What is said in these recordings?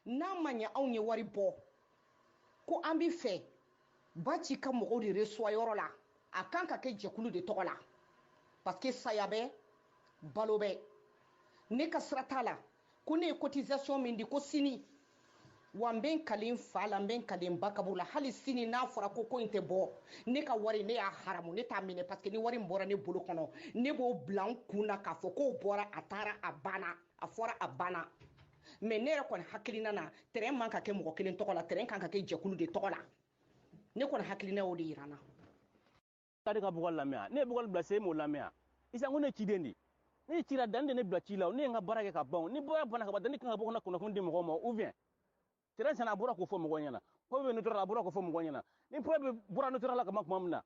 n'a ma ɲɛ anw ye wari bɔ ko an bi fɛ ba ci ka mɔgɔw de reçoit yɔrɔ la a kan ka kɛ jɛkulu de tɔgɔ la parce que saya bɛ balo bɛ ne ka sira t'a la ko ne ye cotisation min di ko sini wa n bɛ n kale n fa la n bɛ n kale n ba kabu la hali sini n'a fɔra ko in tɛ bɔ ne ka wari ne y'a haramu ne t'a minɛ parce que ni wari in bɔra ne bolo kɔnɔ ne b'o bila n kun na k'a fɔ k'o bɔra a taara a banna a fɔra a banna mais ne yɛrɛ kɔni hakilina na terrain man ka kɛ mɔgɔ kelen tɔgɔ la terrain kan ka kɛ jɛkulu de tɔgɔ la ne kɔni hakilina y'o de yira n na. Kadi ka bugɔli lamɛn ne ye bugɔli bila se m'o lamɛn isa ko ne ye ciden de ne ye cira dan de ne bila ci la ne ye n ka baara kɛ ka ban ni baara banna ka ban ne kan ka bɔ ka na kunnafoni di mɔgɔw ma ou bien terrain sanna a bɔra k'o fɔ mɔgɔw ɲɛna ko bɛ notora a bɔra k'o fɔ mɔgɔw ɲɛna ni preuve bɔra notora la ka ma kuma min na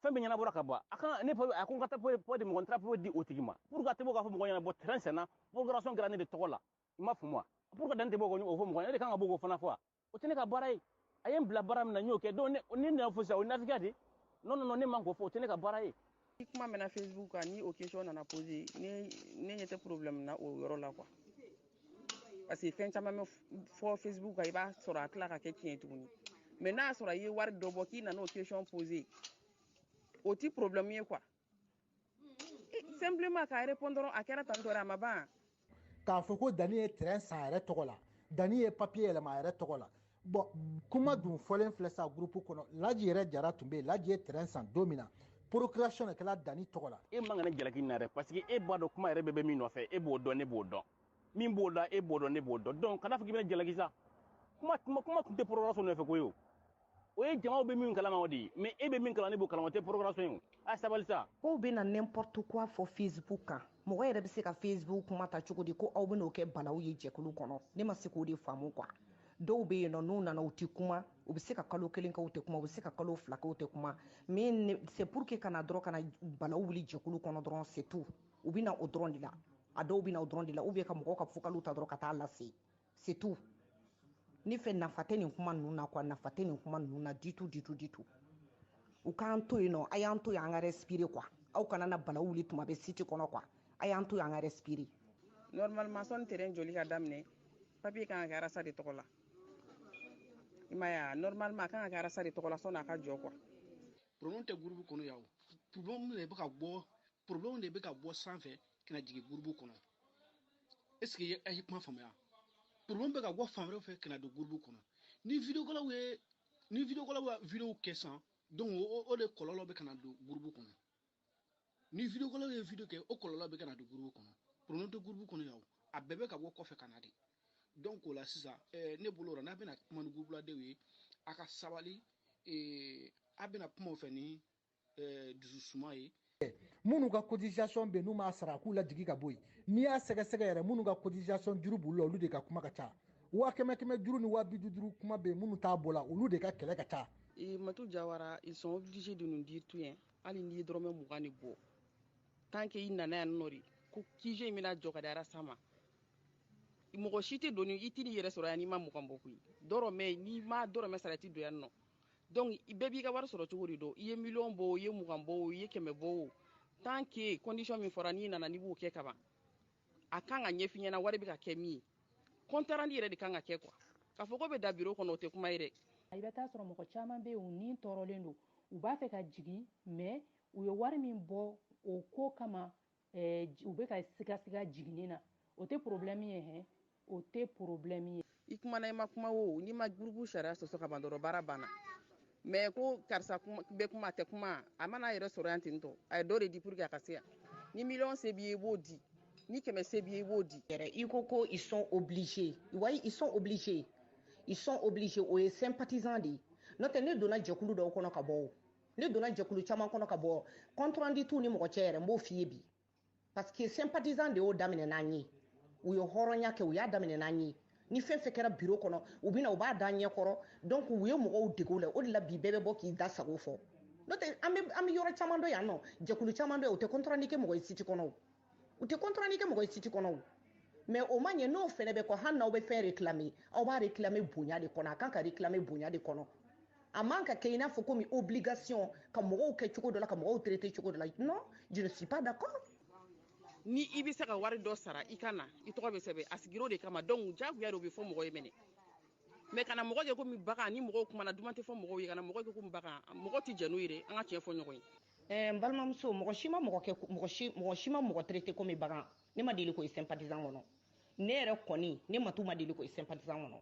fɛn bɛ ɲɛnabɔra ka ban a kan ne a ko n ka taa preuve di mɔgɔ n taara preuve di o tigi ma pour que a tɛ bɔ k'a fɔ mɔgɔw ɲɛna bɔ terrain sanna procuration kɛra ne de tɔgɔ la i m'a faamu wa pour que dan tɛ bɔ k'o fɔ mɔgɔw ɲɛna ne de kan ka bɔ k'o fana fɔ wa o tɛ ne ka baara ye a ye n bila baara min na n y'o kɛ donc ne nana fɔ sisan o ye nafigiya de non ne man k'o fɔ o tɛ ne ka baara ye. Ni kuma mɛnna Facebook kan ni o question nana poser ne ɲɛ tɛ problème na o yɔrɔ la quoi parce que fɛn caman bɛ fɔ Facebook kan i b'a sɔrɔ a tila ka kɛ tiɲɛ tuguni mais n'a sɔrɔ i ye wari dɔ bɔ k'i nana o question poser o ti problème ye quoi simplement k'a répondre dɔrɔn a kɛra tan tɔ a ma ban. K'a fɔ ko Dani ye terrain san a yɛrɛ tɔgɔ la Dani ye papier yɛlɛma a yɛrɛ tɔgɔ la bon kuma dun fɔlen filɛ sa groupe kɔnɔ Laji yɛrɛ Jara tun bɛ yen Laji ye terrain san don min na procuration de kɛla Dani tɔgɔ la. E man ka ne jalaki na dɛ parce que e b'a dɔn kuma yɛrɛ bɛɛ bɛ min nɔfɛ e b'o dɔn ne b'o dɔn min b'o la e b'o dɔn ne b'o dɔn donc kana fɔ k'i bɛ ne jalaki sa kuma tun tɛ procuration nɔfɛ koyi o ye jamaw bɛ min kalama o de ye mais e bɛ min kalama ne b'o kalama o tɛ procuration ye o a sabali sa. Kow bɛ na n'importe quoi fɔ Facebook kan mɔgɔ yɛrɛ bɛ se ka Facebook kuma ta cogo di ko aw bɛ n'o kɛ balawu ye jɛkulu kɔnɔ ne ma se k'o de faamu quoi dɔw bɛ yen nɔ n'u nana u tɛ kuma u bɛ se ka kalo kelen kɛ u tɛ kuma u bɛ se ka kalo fila kɛ u tɛ kuma mais c'est pour que kana dɔrɔn kana balawu wuli jɛkulu kɔnɔ dɔrɔn c'est tout u bɛ na o dɔrɔn de la a dɔw bɛ na o dɔrɔn de la ou bien ka mɔgɔw ka fukaliw ta dɔrɔn ka taa lase c'est tout ne fɛ nafa tɛ nin kuma ninnu na quoi nafa tɛ nin kuma ninnu na du tout u k'an to yen nɔ a y'an to yen an ka respirer quoi aw kana na balawu wuli tuma bɛ site kɔnɔ quoi a y'an to yen an ka respirer. Normalement sɔnni terrain joli ka daminɛ papier kan ka kɛ arasa de tɔgɔ la i m'a ye a normalement a kan ka kɛ arasa de tɔgɔ la sɔnni a ka jɔ quoi. Problème tɛ groupe kɔnɔ yan o problème de bɛ ka bɔ sanfɛ ka na jigin groupe kɔnɔ est-ce que a ye kuma faamuya problème bɛ ka bɔ fan wɛrɛ fɛ ka na don groupe kɔnɔ ni vidéokɔlaw ye vidéo kɛ san donc o de kɔlɔlɔ bɛ ka na don groupe kɔnɔ ni vidéokɔlaw ye vidéo kɛ o kɔlɔlɔ bɛ ka na don groupe kɔnɔ problème tɛ groupe kɔnɔ yan o a bɛɛ bɛ ka bɔ kɔfɛ ka na de donc o la sisan ne bolo n'a bɛna kuma ni groupe ladenw ye a ka sabali a bɛna kuma o fɛ ni dususuma ye. Minnu ka cotisation bɛ n'u m'a sara k'u la jigi ka bɔ yen n'i y'a sɛgɛsɛgɛ yɛrɛ minnu ka cotisation juru b'u la olu de ka kuma ka ca 100 juru ni 250 kuma bɛ minnu t'a bɔ la olu de ka kɛlɛ ka ca. Matou Diawara ils sont obligés de nous dire tout hein hali n'i ye dɔrɔmɛ 20 de bɔ tant que i nana yan nɔ de ko kije in bɛna jɔ ka di arasa ma mɔgɔ si tɛ don i tɛ n'i yɛrɛ sɔrɔ yan n'i ma 20 bɔ koyi dɔrɔmɛ n'i ma dɔrɔmɛ sara i tɛ don yan nɔ donc bɛɛ b'i ka wari sɔrɔ cogo de don i ye million bɔ o i ye 20 bɔ o i ye 100 bɔ o tant que condition min fɔra n'i nana n'i b'o kɛ ka ban a kan ka ɲɛf'i ɲɛna wari bɛ ka kɛ min ye compte rendu yɛrɛ de kan ka kɛ quoi k'a fɔ ko bɛ da bureau kɔnɔ o tɛ kuma ye dɛ. I bɛ taa sɔrɔ mɔgɔ caman bɛ yen u ni tɔɔrɔlen don u b'a fɛ ka jigin mais u ye wari min bɔ o ko kama u bɛ ka siga jiginni na o tɛ problème ye hɛ o tɛ problème ye. I kumana i ma kuma o n'i ma groupe sariya sɔsɔ ka ban dɔrɔn baara banna mais ko karisa bɛ kuma a tɛ kuma a mana a yɛrɛ sɔrɔ yan ten tɔ a ye dɔ de di pour que a ka se yan ni million se b'i ye i b'o di ni 100 se b'i ye i b'o di. I ko ils sont obligés oui ils sont obligés o ye sympathisant de n'o tɛ ne donna jɛkulu dɔw kɔnɔ ka bɔ o ne donna jɛkulu caman kɔnɔ ka bɔ compte rendu t'u ni mɔgɔ cɛ yɛrɛ n b'o f'i ye bi parce que sympathisant de y'o daminɛ n'an ye u ye hɔrɔnya kɛ u y'a daminɛ n'an ye ni fɛn fɛn kɛra bureau kɔnɔ u bɛna u b'a da ɲɛ kɔrɔ donc u ye mɔgɔw dege o la o de la bi bɛɛ bɛ bɔ k'i da sago fɔ n'o tɛ an bɛ yɔrɔ caman dɔ yan nɔ jɛkulu caman dɔ yan u tɛ compte rendu kɛ mɔgɔ ye site kɔnɔ o u tɛ compte rendu kɛ mɔgɔ ye site kɔnɔ o mais o man ɲɛ n'o fɛnɛ bɛ kɔ hali n'aw bɛ fɛn réclamer aw b'a réclamer bonya de kɔnɔ a kan ka réclamer bonya de kɔnɔ a man ka kɛ i n'a fɔ komi obligation ka mɔgɔw kɛ cogo dɔ la ka mɔgɔw traiter cogo dɔ la non je ne suis pas d'accord. Ni i bɛ se ka wari dɔ sara i ka na i tɔgɔ bɛ sɛbɛn a sigir'o de kama donc jagoya de o bɛ fɔ mɔgɔ ye mɛnɛ mais kana mɔgɔ kɛ komi bagan ni mɔgɔw kumana duman tɛ fɔ mɔgɔw ye kana mɔgɔ kɛ komi bagan mɔgɔ tɛ jɛn n'o ye dɛ an ka tiɲɛ fɔ ɲɔgɔn ye n balimamuso mɔgɔ si ma mɔgɔ traité komi bagan ne ma deli k'o ye sympathisant kɔnɔ ne yɛrɛ kɔni ne matu ma deli k'o ye sympathisant kɔnɔ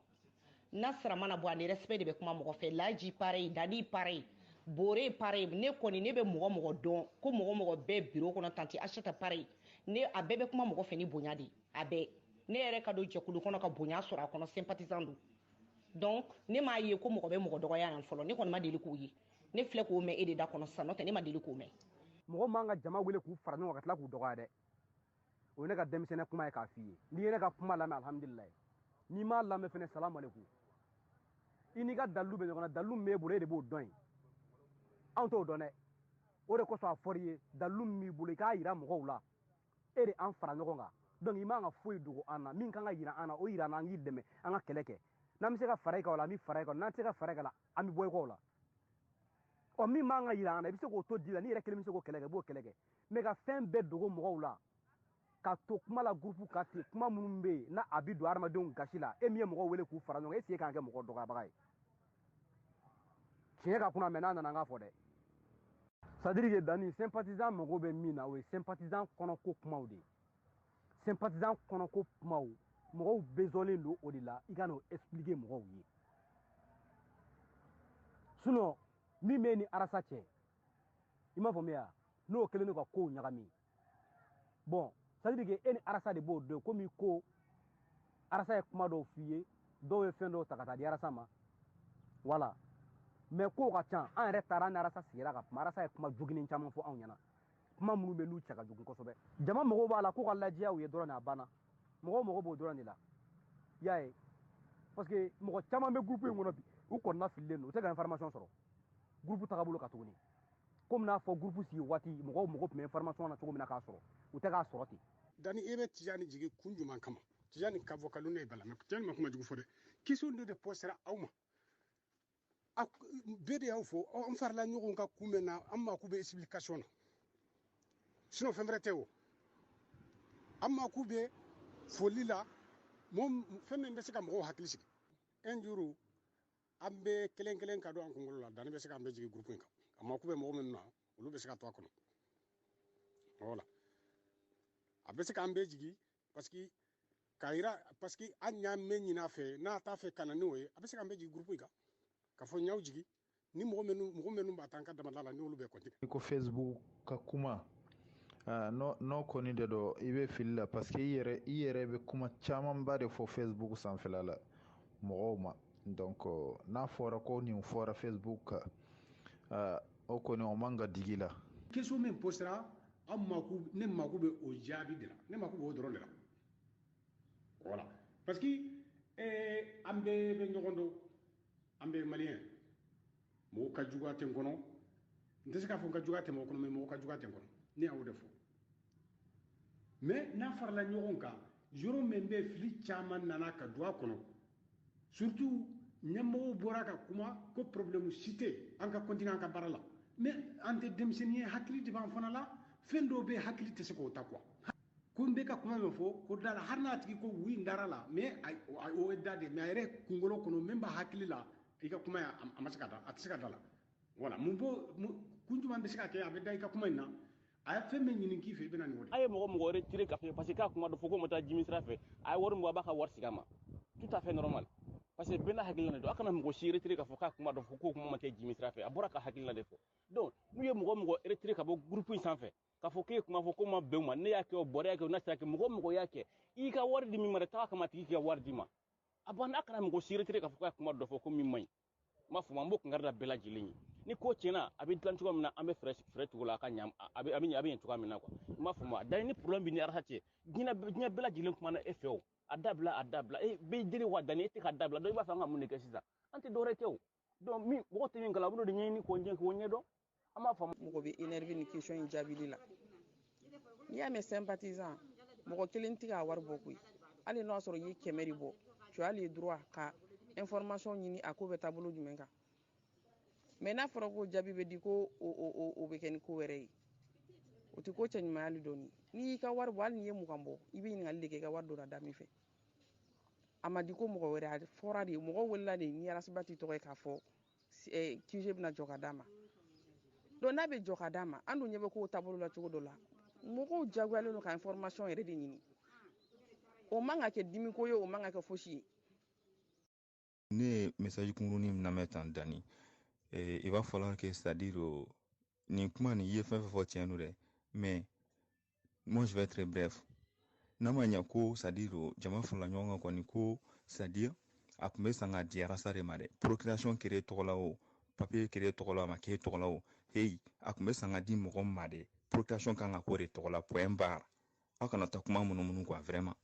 n'a sara mana bɔ ani respect de bɛ kuma mɔgɔ fɛ laji pareil dadi pareil bore pareil ne kɔni ne bɛ mɔgɔ dɔn ko mɔgɔ bɛɛ bureau kɔnɔ tanti achète pareil ne a bɛɛ bɛ kuma mɔgɔ fɛ ni bonya de a bɛɛ ne yɛrɛ ka don jɛkulu kɔnɔ ka bonya sɔrɔ a kɔnɔ sympathisant don donc ne m'a ye ko mɔgɔ bɛ mɔgɔ dɔgɔya yan fɔlɔ ne kɔni ma deli k'o ye ne filɛ k'o mɛn e de da kɔnɔ sisan n'o tɛ ne ma deli k'o mɛn mɔgɔ man ka jama wele k'u fara ɲɔgɔn kan ka tila k'u dɔgɔya dɛ o ye ne ka denmisɛnnin kuma ye k'a f'i ye n'i ye ne ka kuma lamɛn alhamdulilayi n'i m'a lamɛn fɛnɛ salamu aleykum i n'i ka dalilu bɛ ɲɔgɔn na dalilu min b'e bolo e de b'o dɔn yen anw t'o dɔn dɛ o de kosɔn a fɔr'i ye dalilu min b'i bolo i k'a yira mɔgɔw la e de an fara ɲɔgɔn kan donc i man ka foyi dogo an na min kan ka yira an na o yira an na an k'i dɛmɛ an ka kɛlɛ kɛ n'an bɛ se ka fara i kan o la an bɛ fara i kan n'an tɛ se ka fara i kan an bɛ bɔ i kɔ o la ɔ min man ka yira an na i bɛ se k'o to di la n'i yɛrɛ kelen bɛ se k'o kɛlɛ kɛ i b'o kɛlɛ kɛ mais ka fɛn bɛɛ dogo mɔgɔw la ka to kuma la groupe kan ten kuma minnu bɛ yen n'a a bɛ don hadamadenw gasi la e min ye mɔgɔw wele k'u fara ɲɔgɔn kan est ce que e kan ka kɛ mɔgɔ dɔgɔyabaga ye tiɲɛ ka kunna mɛ n'a nana an k'a fɔ dɛ c'est à dire que Dani sympathisant mago bɛ min na o ye sympathisant kɔnɔko kumaw de ye sympathisant kɔnɔko kumaw mɔgɔw besonnen don o de la i ka n'o expliquer mɔgɔw ye sinon min bɛ ni arasa cɛ i m'a faamuya n'o kɛlen don ka kow ɲagami bon c'est à dire que e ni arasa de b'o dɔn komi ko arasa ye kuma dɔw f'i ye dɔw ye fɛn dɔw ta ka taa di arasa ma voilà mais kow ka ca an yɛrɛ taara an ni arasa sigira ka kuma arasa ye kuma joginen caman fɔ anw ɲɛna kuma minnu bɛ n'u cɛ ka jugu kosɛbɛ jama mago b'a la ko ka lajɛya u ye dɔrɔn de a banna mɔgɔw mago b'o dɔrɔn de la i y'a ye parce que mɔgɔ caman bɛ groupe in kɔnɔ bi u kɔnɔna fililen don u tɛ ka information sɔrɔ groupe tagabolo kan tuguni komi n'a fɔ groupe sigi waati mɔgɔw mago tun bɛ information na cogo min na k'a sɔrɔ u tɛ k'a sɔrɔ ten Dani e bɛ Tijani jigi kun jumɛn kama Tijani ka vocal ne bala mais Tijani ma kuma jugu fɔ dɛ question de posera aw ma bɛɛ de y'aw fɔ an farala ɲɔgɔn kan kun bɛ na an mako bɛ explication na sinon fɛn wɛrɛ tɛ o an mako bɛ foli la fɛn min bɛ se ka mɔgɔw hakili sigi un jour an bɛ kelen kelen ka don an kunkolo la Dani bɛ se ka an bɛ jigin groupe in kan a mako bɛ mɔgɔ minnu na olu bɛ se ka to a kɔnɔ voilà a bɛ se k'an bɛɛ jigi parce que k'a yira parce que an y'a mɛn ɲin'a fɛ n'a t'a fɛ ka na n'o ye a bɛ se k'an bɛɛ jigi groupe in kan ka fɔ ɲaw jigi ni mɔgɔ minnu b'a ta an ka damada la n'olu bɛ continue ko Facebook ka kuma n'o kɔni de don i bɛ fili la parce que i yɛrɛ bɛ kuma camanba de fɔ Facebook sanfɛla la mɔgɔw ma donc n'a fɔra ko nin fɔra Facebook kan o kɔni o man ka digi la question min posera ne mako bɛ o jaabi de la ne mako b'o dɔrɔn de la voilà parce que an bɛɛ bɛ ɲɔgɔn dɔn an bɛ maliyɛn mɔgɔw ka juguya tɛ n kɔnɔ n tɛ se k'a fɔ n ka juguya tɛ mɔgɔ kɔnɔ mais mɔgɔw ka juguya tɛ n kɔnɔ ne y'o de fɔ mais n'a farala ɲɔgɔn kan yɔrɔ min bɛ fili caman nana ka don a kɔnɔ surtout ɲɛmɔgɔw bɔra ka kuma ko problème si tɛ an ka continuer an ka baara la mais an tɛ denmisɛnnin ye hakili de b'an fana la fɛn dɔw bɛ hakili tɛ se k'o ta quoi ko n bɛ ka kuma min fɔ ko da la hali n'a tigi ko wi n dara la mais o ye da de mais a yɛrɛ kunkolo kɔnɔ min b'a hakili la i ka kuma a ma se ka da a tɛ se ka da la voilà kun jumɛn bɛ se ka kɛ a bɛ da i ka kuma in na a ye fɛn min ɲini k'i fɛ i bɛ na nin o de a ye mɔgɔ retiré ka parce que k'a kuma dɔ fɔ ko n bɛ taa jimi sira fɛ a ye wari min bɔ a b'a ka wari segin a ma tout à fait normal parce que bɛɛ n'a hakilina de don a kana mɔgɔ si retiré k'a fɔ k'a kuma dɔ fɔ k'o kuma ma kɛ jimi sira fɛ a bɔra ka hakilina de fɔ donc n'u ye mɔgɔ retiré ka bɔ groupe in sanfɛ k'a fɔ k'e kuma fɔ ko ma bɛn o ma ne y'a kɛ o bɔra y'a kɛ o n'a sera kɛ mɔgɔ y'a kɛ i ka wari di min ma dɛ taga kama tigi k'i ka wari di ma a banna a kana mɔgɔ si retiré k'a fɔ k'a kuma dɔ fɔ ko min man ɲi n b'a fɔ ma n b'o kunkari da bɛɛ lajɛlen ye ni ko tiɲɛna a bɛ dilan cogo min na an bɛ fɛɛrɛ cogo la a ka ɲɛ a bɛ ɲɛ cogoya min na quoi n b'a fɔ ma d'ailleurs ni problème bɛ ni arasa cɛ diɲɛ bɛɛ lajɛlen kumana e fɛ o a dabila e bɛ jeli wa Dani e tɛ ka dabila donc i b'a fɛ an ka mun de kɛ sisan an tɛ dɔwɛrɛ kɛ o donc mɔgɔ tɛ min kalan a bɛ n'o de ɲɛɲini k'o ɲɛdɔn an b'a fɔ mɔgɔ bɛ énervé ni question in jaabili la n'i y'a mɛn sympathisant mɔgɔ kelen tɛ k'a wari bɔ koyi hali n'o y'a sɔrɔ i ye 100 de bɔ tu as le droit ka information ɲini a ko bɛ taabolo jumɛn kan mais n'a fɔra ko jaabi bɛ di ko o bɛ kɛ ni ko wɛrɛ ye o tɛ ko cɛɲumanyali dɔɔni n'i y'i ka wari bɔ hali n'i ye 20 bɔ i bɛ ɲininkali de kɛ i ka wari donna da min fɛ a ma di ko mɔgɔ wɛrɛ a fɔra de mɔgɔ welela de ni arasibati tɔgɔ ye k'a fɔ QG bɛna jɔ ka d'a ma donc n'a bɛ jɔ ka d'a ma an dun ɲɛ bɛ k'o taabolo la cogo dɔ la mɔgɔw jagoyalen don ka information yɛrɛ de ɲini o man ka kɛ dimi ko ye o man ka kɛ fosi ye. Ne ye message kunkurunin min lamɛn tan Dani il va falloir que c'est-à-dire nin kuma nin i ye fɛn fɛn fɔ tiɲɛ don dɛ mais moi je vais être bref n'a ma ɲɛ ko c'est-à-dire jama farala ɲɔgɔn kan kɔni ko c'est-à-dire a tun bɛ san ka di arasa de ma dɛ procuration kɛra tɔgɔ la o papier kɛra tɔgɔ la a ma k'e tɔgɔ la o hey a tun bɛ san ka di mɔgɔ ma dɛ procuration kan ka k'o de tɔgɔ la point barre aw kana taa kuma munumunu quoi vraiment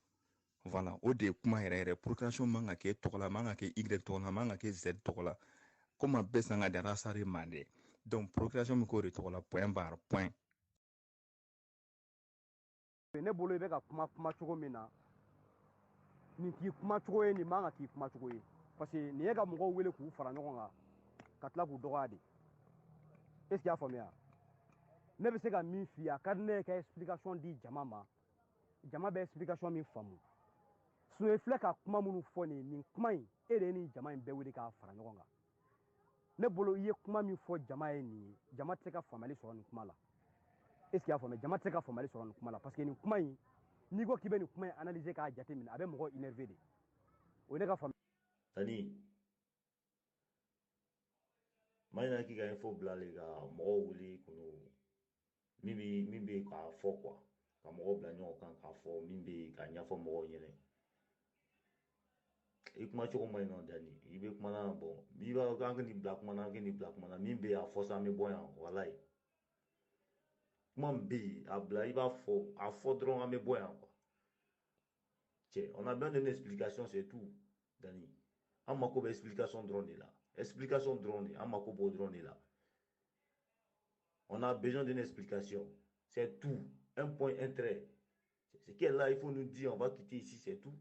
voilà o de ye kuma yɛrɛ yɛrɛ procuration man ka k'e tɔgɔ la man ka kɛ Y tɔgɔ la man ka kɛ Z tɔgɔ la comme a bɛɛ san ka di arasa de ma dɛ donc procuration min k'o de tɔgɔ la point barre point. ne bolo i bɛ ka kuma cogo min na nin k'i kuma cogo ye nin man ka k'i kuma cogo ye parce que nin ye ka mɔgɔw wele k'u fara ɲɔgɔn kan ka tila k'u dɔgɔya de est ce que y'a faamuya ne bɛ se ka min f'i ye a ka di ne ye ka explication di jama ma jama bɛ explication min faamu sinon i filɛ ka kuma minnu fɔ nin kuma in e de ye nin jama in bɛɛ wele k'a fara ɲɔgɔn kan ne bolo i ye kuma min fɔ jama ye nin ye jama tɛ se ka faamuyali sɔrɔ nin kuma la est ce que y'a faamuya jama tɛ se ka faamuyali sɔrɔ nin kuma la parce que nin kuma in n'i ko k'i bɛ nin kuma in analyser k'a jateminɛ a bɛ mɔgɔ énervé de o ye ne ka faamuya. Tani maa ɲina k'i ka info bila le ka mɔgɔw wuli k'o min bɛ k'a fɔ quoi ka mɔgɔw bila ɲɔgɔn kan k'a fɔ min bɛ ka ɲɛfɔ mɔgɔw ɲɛna i kuma cogo ma ɲi nɔ Dani i bɛ kuma na bon i b'a k'an ka nin bila kuma na an ka nin bila kuma na min bɛ yen a fɔ sa an bɛ bɔ yan walayi kuma min bɛ yen a bila i b'a fɔ a fɔ dɔrɔn an bɛ bɔ yan quoi cɛ on a besoin d'une explication c'est tout Dani an mako bɛ explication dɔrɔn de la explication dɔrɔn de an mako b'o dɔrɔn de la on a besoin d'une explication c'est tout un point un trait ce qui est là il faut nous dire on va quitter ici c'est tout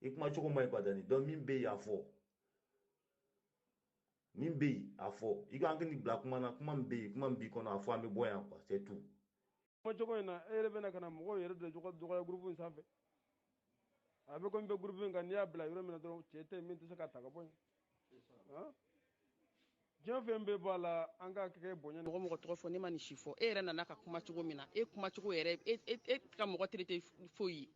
i kuma cogo ma ɲi quoi Dani donc min bɛ yen a fɔ min bɛ yen a fɔ i ka an ka nin bila kuma na kuma min bɛ yen kuma min b'i kɔnɔ a fɔ an bɛ bɔ yan quoi c'est tout. kuma cogo in na e yɛrɛ bɛna ka na mɔgɔw yɛrɛ de dɔgɔya groupe in sanfɛ a bɛ komi bɛ groupe in kan n'i y'a bila yɔrɔ min na dɔrɔn cɛ tɛ min tɛ se ka ta ka bɔ yen diɲɛ fɛn bɛɛ b'a la an ka kɛ bonya mɔgɔ mɔgɔ tɔgɔ fɔ ne ma nin si fɔ e yɛrɛ nana ka kuma cogo min na e kuma cogo yɛrɛ e ka mɔgɔ traité foyi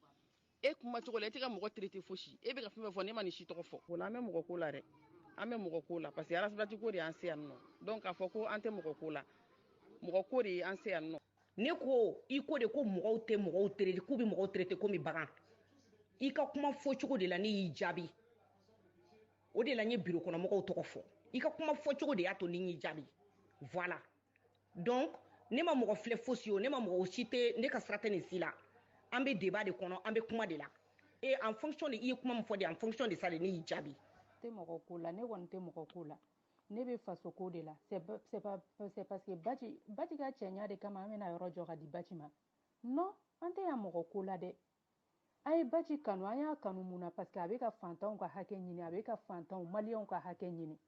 e kuma cogo la e tɛ ka mɔgɔ traité fosi e bɛ ka fɛn fɛn fɔ ne ma nin si tɔgɔ fɔ o la an bɛ mɔgɔ ko la dɛ an bɛ mɔgɔ ko la parce que arasibati ko de y'an se yan nɔ donc k'a fɔ ko an tɛ mɔgɔ ko la mɔgɔ ko de y'an se yan nɔ. ne ko i ko de ko mɔgɔw tɛ mɔgɔw traité k'u bɛ mɔgɔw traité komi bagan i ka kuma fɔ cogo de la ne y'i jaabi o de la n ye bureau kɔnɔ mɔgɔw tɔgɔ fɔ i ka kuma fɔ cogo de y'a to ni y'i jaabi voilà donc ne ma mɔgɔ filɛ fosi o ne ma mɔgɔ si tɛ ne ka sira tɛ nin si la an bɛ débat de kɔnɔ an bɛ kuma de la et en fonction de i ye kuma min fɔ de en fonction de ça de ne y'i jaabi. tɛ mɔgɔ ko la ne kɔni tɛ mɔgɔ ko la ne bɛ faso ko de la c'est parce que baji ka cɛɲa de kama an bɛna yɔrɔ jɔ ka di baji ma non an tɛ yan mɔgɔ ko la dɛ an ye baji kanu an y'a kanu mun na parce que a bɛ ka fantanw ka hakɛ ɲini a bɛ ka fantanw maliyɛnw ka hakɛ ɲini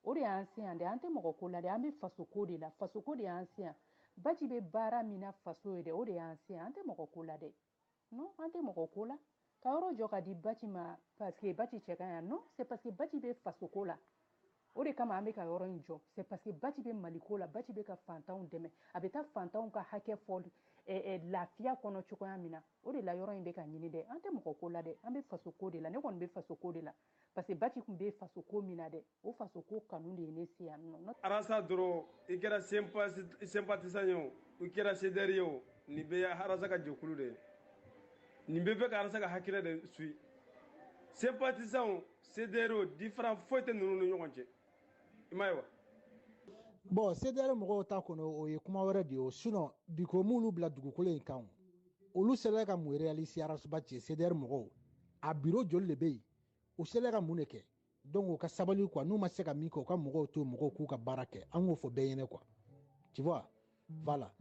o de y'an se yan dɛ an tɛ mɔgɔ ko la dɛ an bɛ faso ko de la faso ko de y'an se yan baji bɛ baara min na faso ye dɛ o de y'an se yan an tɛ mɔgɔ ko la dɛ non an tɛ mɔgɔ ko la ka yɔrɔ jɔ ka di baji ma parce que baji cɛ ka yan non c'est parce que baji bɛ faso ko la o de kama an bɛ ka yɔrɔ in jɔ c'est parce que baji bɛ mali ko la baji bɛ ka fantanw dɛmɛ a bɛ taa fantanw ka hakɛ fɔ lafiya kɔnɔ cogoya min na o de la yɔrɔ in bɛ ka ɲini dɛ an tɛ mɔgɔ ko la dɛ an bɛ faso ko de la ne kɔni bɛ faso ko de la parce que baji tun bɛ faso ko min na dɛ o faso ko kanu de ye ne se yan nɔ. arasa dɔrɔn i kɛra sympathisant ye o i kɛra cdr ye o nin bɛɛ ye arasa ka jɛkulu de ye nin bɛɛ bɛ ka arasa ka hakilina de suit sympathisant cdr différent foyi tɛ ninnu ni ɲɔgɔn cɛ i m'a ye wa. bon cdr mɔgɔw ta kɔnɔ o ye kuma wɛrɛ de ye o sinon bi ko m'olu bila dugukolo in kan olu sera ka mun réaliser arasuba cɛ cdr mɔgɔw a bureau joli de bɛ yen o sera ka mun de kɛ donc o ka sabali quoi n'u ma se ka min kɛ u ka mɔgɔw to mɔgɔw k'u ka baara kɛ an k'o fɔ bɛɛ ɲɛna quoi tu vois voilà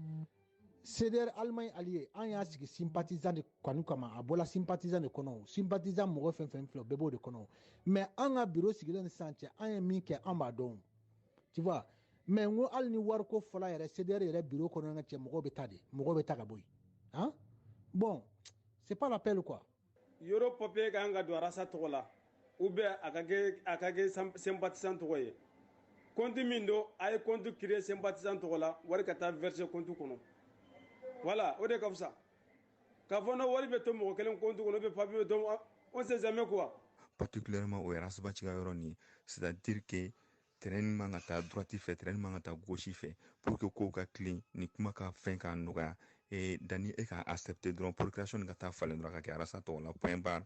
cdr Allemagne allié an y'a sigi sympathisant de kɔni kama a bɔla sympathisant de kɔnɔ sympathisant mɔgɔ fɛn fɛn filɛ o bɛɛ b'o de kɔnɔ mais an ka bureau sigilen ni sisan cɛ an ye min kɛ an b'a dɔn tu vois mais n ko hali ni wariko fɔla yɛrɛ cdr yɛrɛ bureau kɔnɔ ka cɛ mɔgɔw bɛ taa de mɔgɔw bɛ taa ka bɔ yen hein bon c'est pas l'appel quoi yoro papier ka hanga do arasa tɔgɔ la ou bien a ka kɛ sympathisant tɔgɔ ye compte min do a ye compte créer sympathisant tɔgɔ la wari ka taa verser compte kɔnɔ voilà o de ka fisa k'a fɔ na wari bɛ to mɔgɔ kelen compte kɔnɔ bɛ papier bɛ to on sait jamais quoi. Particulièrement au Erasmus Chigayoroni, c'est-à-dire que terrain man ka taa droite fɛ terrain man ka taa gauche fɛ pour que kow ka clean ni kuma ka fɛn ka nɔgɔya dani e ka accepter dɔrɔn procuration ka taa falen dɔrɔn ka kɛ arasa tɔgɔ la point barre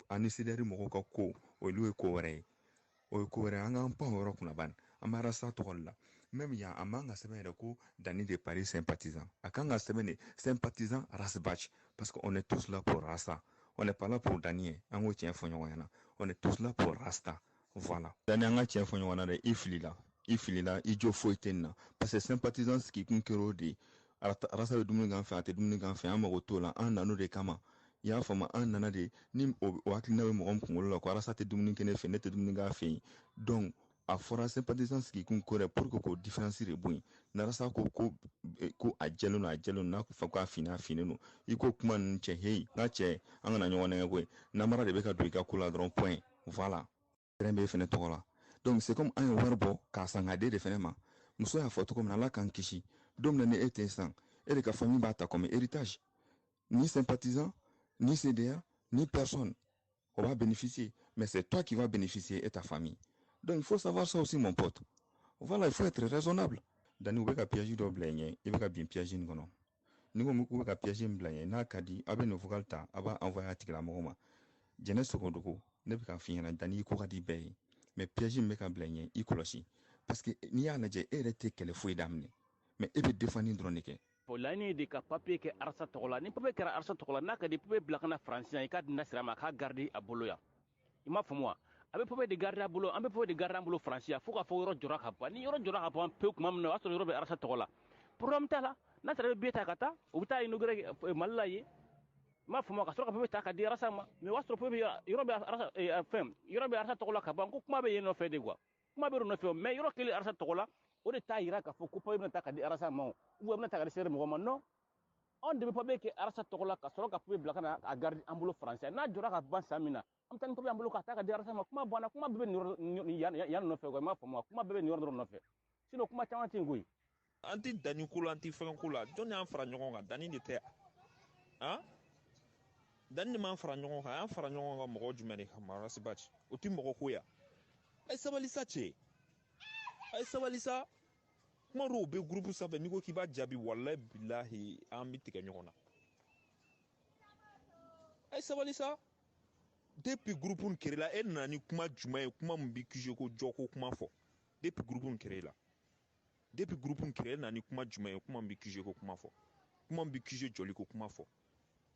ani sidɛri mɔgɔw ka ko olu ye ko wɛrɛ ye o ye ko wɛrɛ an k'an pan o yɔrɔ kunna bani an bɛ arasa tɔgɔ la même yan a man ka sɛbɛn yɛrɛ ko dani de Paris sympathisant a kan ka sɛbɛn de sympathisant Rasbach parce que on est tous là pour Rasta. On n'est pas là pour Daniel, on est tous là pour Rasta. Voilà. Daniel, il file là, il joue fouetena. Parce que sympathisants qui concurrent de Rasta de Douminigan fait un moto là, un anneau de Kama. Il y a un nana de Nim au Aklina, mon Rasta de Dominican fait net de Douminigan fait. Donc, a fora sympathisants qui concourent pour que différencie les bouins. Narasa ko a jello na ku fa fina no iko kuma nche hey na che angana nyona ngwe namara de beka do ka kula dron point voilà rembe fene tola donc c'est comme un warbo ka sanga de fenema muso ya photo comme na la kan kishi dom na ne était sans et les famille bata comme héritage ni sympathisant ni CDA ni personne on va bénéficier mais c'est toi qui vas bénéficier et ta famille. Donc il faut savoir ça aussi mon pote. Voilà, il faut être raisonnable. Dani ubeka piège do blenye, ibeka bien piège ngono. Ningo muku ubeka piège blenye na kadi abe no vocal ta aba envoyer article à moma. Jene sokondoko ne beka finya dani ko kadi bay. Mais piège meka blenye ikoloshi parce que ni ya naje erete kele fouy damne. Mais ebe défendre droneke. Polani de ka papier ke arsa tokola ni papier ke arsa tokola na kadi papier blakana français ka dinasira ma ka garder a boloya. Ima fumwa abe pobe de garder a bolo ambe pobe de garder a bolo français fo ka fo yoro jora ka ba ni yoro jora ka ba pe kuma mno aso yoro be arsa tokola problem tala na tare be ta kata o bita inugre mallaye ma fuma ka soro ka pobe ta ka di arsa ma me wastro pobe yoro be arsa fem yoro be arsa tokola ka ba ko kuma be yeno fe de quoi kuma be no fe me yoro kele arsa tokola o de ta ira ka fo ko pobe ta ka di arsa ma o be ta ka di sere mo no on de pobe ke arsa tokola ka soro ka pobe blakana a garder a bolo français na jora ka ban samina am tan pobe ambulo ka ta ka dira sama kuma bana kuma bebe ni yan no fe ko ma famo kuma bebe ni ordro no fe sino kuma chama tingoyi anti dani kula anti fen kula joni an fara ɲɔgɔn kan dani de tɛ han dani de man fara ɲɔgɔn kan an fara ɲɔgɔn kan mɔgɔ jumɛn de ka mara sibaci o ti mɔgɔ ko ya a ye sabali sa cɛ a ye sabali sa kuma dɔw bɛ groupe sanfɛ n'i ko k'i b'a jaabi walahi bilahi an bɛ tigɛ ɲɔgɔn na a ye sabali sa depuis groupe n créé la e nana ni kuma jumɛn ye kuma min bɛ kisi ko jɔ ko kuma fɔ depuis groupe n créé la depuis groupe n créé e nana ni kuma jumɛn ye kuma min bɛ kisi ko kuma fɔ kuma min bɛ kisi jɔli ko kuma fɔ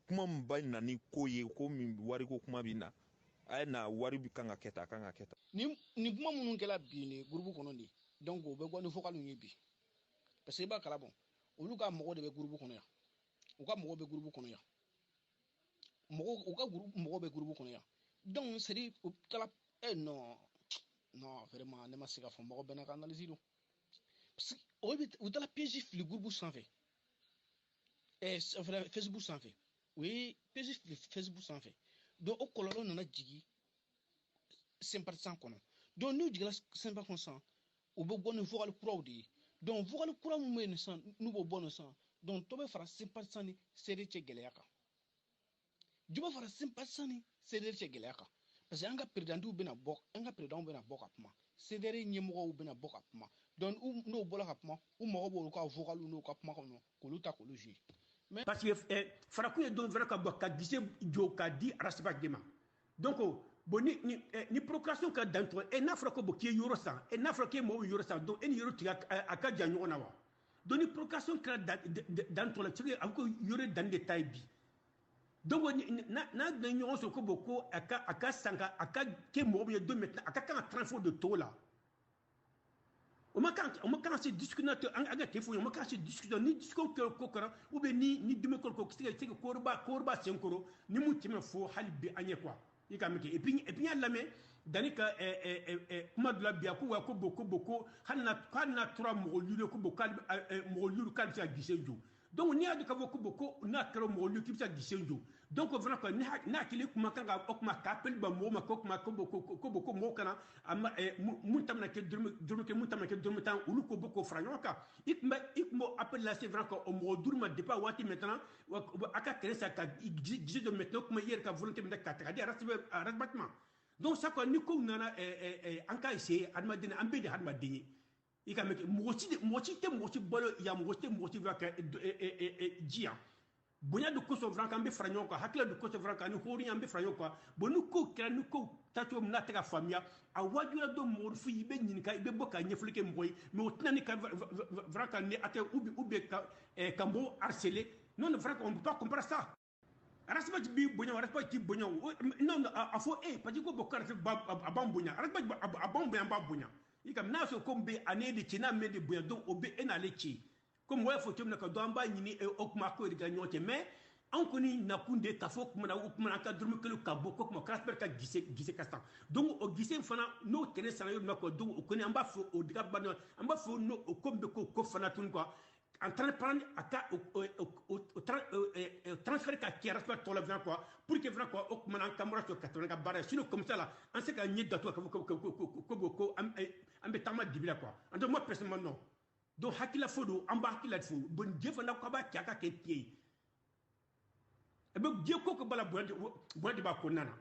kuma min ba na ni ko ye ko min wari ko kuma bɛ na a ye na wari bɛ kan ka kɛ tan a kan ka kɛ tan. ni kuma minnu kɛla bi ni groupe kɔnɔ de donc o bɛ bɔ ni vocal ye bi parce que i b'a kalama olu ka mɔgɔ de bɛ groupe kɔnɔ yan u ka mɔgɔ bɛ groupe kɔnɔ yan u ka mɔgɔ bɛ groupe kɔnɔ yan donc c'est dire u taara non vraiment ne ma se ka fɔ mɔgɔ bɛɛ n'a ka analyse don parce que u taara page fili groupe sanfɛ Facebook sanfɛ u ye page fili Facebook sanfɛ donc o kɔlɔlɔ nana jigin sympathisant kɔnɔ donc n'u jigila sympathisant san u bɛ bɔ ni vocal kuraw de ye donc vocal kura min bɛ yen sisan n'u b'o bɔ nin sisan donc dɔ bɛ fara sympathisant ni seere cɛ gɛlɛya kan juma fara sympathisant ni seere cɛ gɛlɛya kan parce que an ka présidentu bɛna bɔ ka kuma seere ɲɛmɔgɔw bɛna bɔ ka kuma donc n'o bɔra ka kuma u mago b'olu ka vocal n'u ka kuma kɔnɔ k'olu ta k'olu jouer parce que farakun ye don fɛnɛ ka bɔ ka gise jɔ ka di arasiba de ma donc bon ni procuration ka dan tɔgɔ n'a fɔra ko bon k'i ye yɔrɔ san n'a fɔra k'e mɔgɔw ye yɔrɔ san donc e ni yɔrɔ tigɛ a ka jan ɲɔgɔn na wa donc ni procuration kɛra dan tɔgɔ la c'est que a bɛ ko yɔrɔ dan de ta ye bi donc n'a bɛ ɲɔgɔn sɔrɔ ko bon ko a ka san a ka kɛ mɔgɔ min ye don maintenant a ka kan ka transfert de taux la o ma kan ka se discussion te an ka tefo o ma kan se discussion ni discussion ko kara ou bien ni dime ko se que korba senkoro ni mu teme fo hali bi anye quoi i ka meke et puis ya lame dani ka kuma dula biya ko wa ko boko hanna tura mo lulu ko boko mo lulu kan sa gise jo donc ni adu ka ko boko na kero mo lulu ki sa gise jo donc vraiment ko na kili kuma kan ga okuma kapel ba mo ma ko kuma ko mo kana amma mun tamna ke durmu ke mun tamna ke durmu tan ulu ko boko franyoka ikmo appel la c'est vraiment ko mo durma de pas wati maintenant aka kere sa ka gise de maintenant kuma hier ka volonté de ka ta di rasbattement donc ça ko ni ko nana anka essayer admadina ambede admadini ika me mochi te bolo ya mochi va ka dia bonya de ko so franka ambe franyo ko hakla de ko so franka ni hori ambe franyo ko bonu ko kra ni ko tato na ta famia a wajura do mo fu yibe nyinka ibe boka nyefulike mboy me otna ni ka franka ni ate ubi ka kambo harcelé non franka on peut pas comparer ça arasba bi bonya arasba ti bonya non afo parce que bokar abam bonya arasba abam bonya ba bonya ikam na so kombe anedi china mede bonya donc obe enale chi comme ouais faut que na ka do amba nyini okuma ko riga nyote mais an koni na kunde ta fo kuma na okuma ka durmu kelu ka boko kuma krasper ka gise kastan donc o gise fana no tene sana yo na ko donc o koni amba fo o diga bano amba fo no o kombe ko fana tun quoi en train de prendre transfert ka qui respecte tout le vent quoi pour que vraiment quoi okuma na kamura to 80 ka bare sinon comme ça là on sait ka nyi dato ko ambe tama dibila quoi donc moi personnellement non donc hakila fodo amba hakila fo bon jefa na ko ba tiaka ke pied e be je ko bala bondi ba ko nana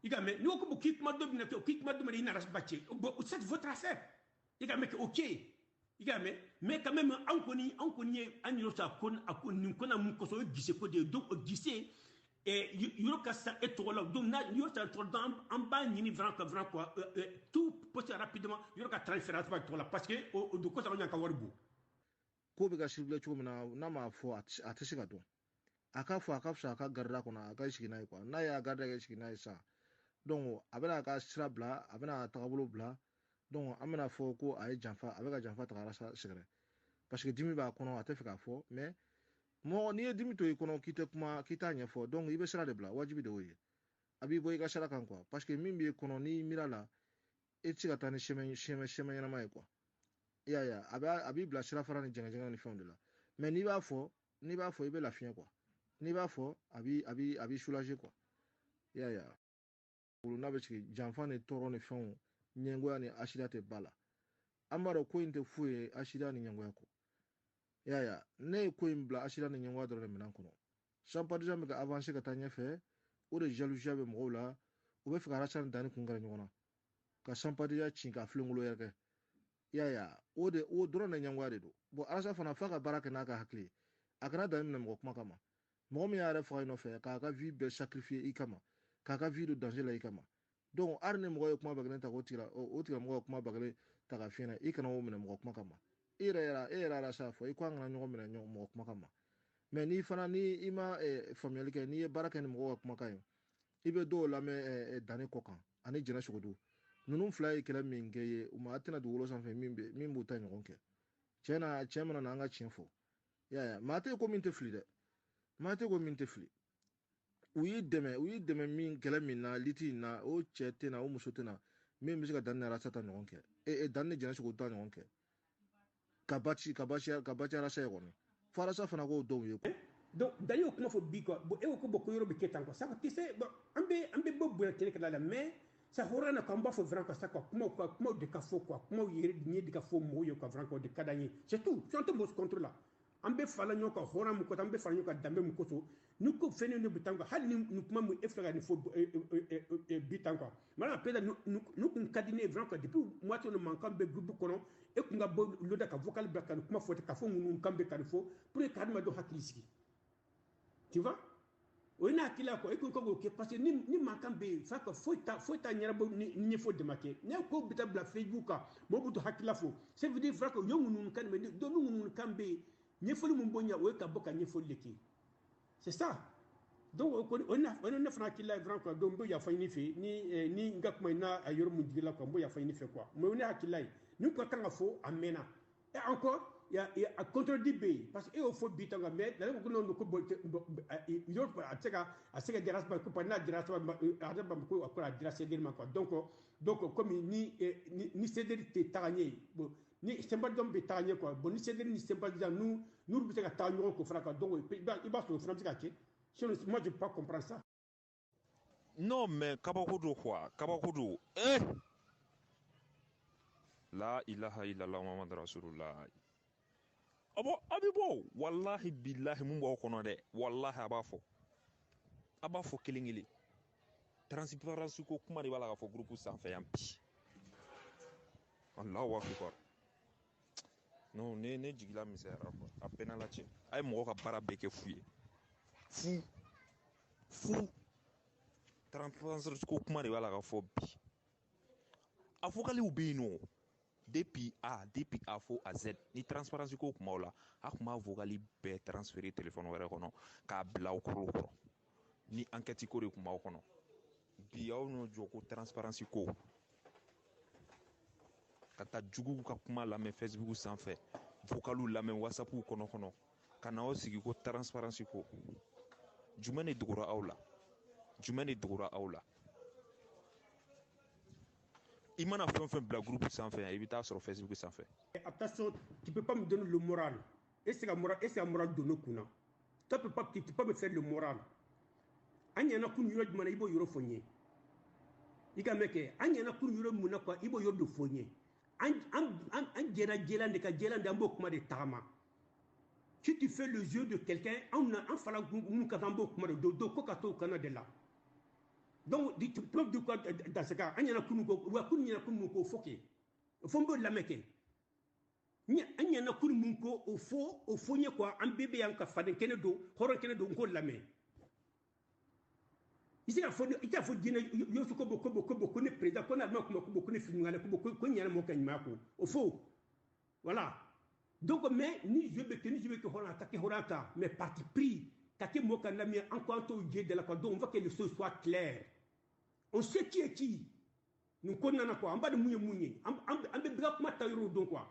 iga me ni ko bu kikma do bina to kikma do me ina ras bacce c'est votre affaire iga me OK iga me mais quand même an koni an yo sa kon akon ni kona mun ko so gise ko de donc gise et yo ka sa etola donc na yo sa trop dans en bas ni vraiment quoi tout poste rapidement yo ka transférence ba tola parce que de ko sa nya ka warbu ko be ga shirble chuko na ma fo a shiga to aka fo aka fsha aka garra kona aka shigi na ko na ya garra ga shigi na sa donc abena ka sira bla abena tagabulu bla donc amena fo ko ay janfa avec janfa tagara sa shigre parce que dimi ba kono ate fika fo mais mo ni dimi to ikono kite kuma kita nya fo donc ibe sira de bla wajibi de woye abi boy ga sira kan quoi parce que mimbi kono ni mirala e tiga tani chemin yana mai quoi ya abi bla sira fara ni jenga ni fond de là mais ni ba fo ibe la fin quoi ni ba fo abi soulager quoi ya ulu na be ci janfa ne toro ne fond nyengo ni ashida te bala amaro ko inte fuye ashida ni nyengo yako ya ne ko imbla ashida ni nyengo adore menan kono champa déjà me ga avancer ka tanya fe o de jalousie be mo la o be fika rachan dani kungara nyona ka champa déjà chinka flungulo yerke ya o doro na nyengo ade do bo arasa fana faka baraka na ka hakli akana dani na mo kuma kama mo mi ara fa ino fe ka vie be sacrifier ikama ka vie de danger la ikama donc arne mo kuma bagale ta ko tira o tira mo kuma bagale ta ka fina ikana o mena mo kuma kama era sa fo ikwanga na nyoma na mo kuma kama mais ni fana ni ima famille ke ni baraka ni mo kuma kayo ibe do la me dane kokan ani jena shugudu nunun fly kala minge uma atina du wolo sanfe min buta ngonke chema na anga chinfo ya mate ko minte fli uyi deme min kala min na liti na o chete na o musote na min bisika danna rasata ngonke danne jena shugudu ta ngonke kabachi rasa yoni fara sa fana ko do ye donc d'ailleurs comment faut bi quoi e ko boko yoro be ketan quoi ça tu sais ambe bo bo tele kala mais ça horana ko mba faut vraiment ça quoi comment de kafo quoi comment yere ni de kafo mo yo quoi vraiment de kadani c'est tout tu entends mon contrôle là ambe fala nyoka hora mu ko ambe fala nyoka dambe mu ko so nu ko fene no bitanga hal ni kuma mu efra ni fo bitanga mala peda nu kun kadine vraiment que depuis moi to no mankan be groupe kono e ku nga bo loda ka vocal back kan kuma fote ka fo ngunu kambe kan fo pour que kadma do hakiliski tu vois o ina kila ko e kun ko ke parce que ni mankan be fa ko fota nyara bo ni fo de make ne ko bita bla facebook mo buto hakila fo c'est veut dire vraiment que yo ngunu kan be do ngunu kambe ni fo mu bonya o ka boka ni fo leki c'est ça donc on a fana kila vraiment quoi donc ya fa ni fe ni ngakuma na ayor mu digila ko mbo ya fa ni fe quoi mais on a kila ni ko tanga fo amena et encore il y a contredit B parce que au faut bitanga mais là ko non ko yo asega dirasa ko pas na dirasa ba ko akora dirasa dirma quoi donc comme ni céder te tagné ni semba dom be tagné quoi bon ni céder ni semba déjà nous bitanga tagno ko fraka donc il va se franci ka ke Moi, je peux pas comprendre ça. Non, mais Kabakoudou quoi? Kabakoudou. Eh! La ilaha illallah Muhammad Rasulullah. Abo, abibo. Wallahi billahi mumba kono de. Wallahi abafo. Abafo kilingili. Transparence ko kuma de bala fo groupe sanfɛ yan bi. Allahu akbar. Non, ne jigila misɛra quoi. A peine la cɛ. A ye mɔgɔ ka baara bɛɛ kɛ fu ye. Fu. Transparence ko kuma de bala ka fɔ bi. A fɔ k'ale bɛ yen nɔ. Depuis A fo à Z ni transparence ko kuma la a kuma vocal bɛɛ transférer téléphone wɛrɛ kɔnɔ k'a bila o kɔrɔ kɔrɔ ni enquête ko de kuma o kɔnɔ bi aw n'o jɔ ko transparence ko ka taa juguw ka kuma lamɛn Facebook sanfɛ vocalw lamɛn WhatsApp kɔnɔ ka na aw sigi ko transparence ko jumɛn de dogora aw la il m'a fait un groupe sans faire, il va sur Facebook sans faire. Attention, tu peux pas me donner le moral. Et c'est un moral de nos kuna. Tu peux pas me faire le moral. Anya kun yoro djumana ibo yoro fonye. Ika meke, anya kun yoro muna kwa ibo yoro do fonye. An jela de ka jela d'ambo kuma de tama. Si tu fais le jeu de quelqu'un, on fala mun ka tambo kuma de do ko ka to kana de la. Donc, tu peux dire quoi dans ce cas? Il y a un foké. Il faut me la mettre. Il y a un coup au faux, au faux, quoi, un bébé en café, un kenedo, horror kenedo, on la met. Ici, il y a faut dire, il y a beaucoup de présidents, qu'on a beaucoup de films, qu'on y a un mot au faux. Voilà. Donc, mais, ni je veux que on attaque Horata, mais parti pris, taquer mon canami, en quanto de la donc on veut que les choses soient claires. On sait qui est qui. Nous connaissons quoi. En bas de mouillé. En bas de matériaux donc quoi.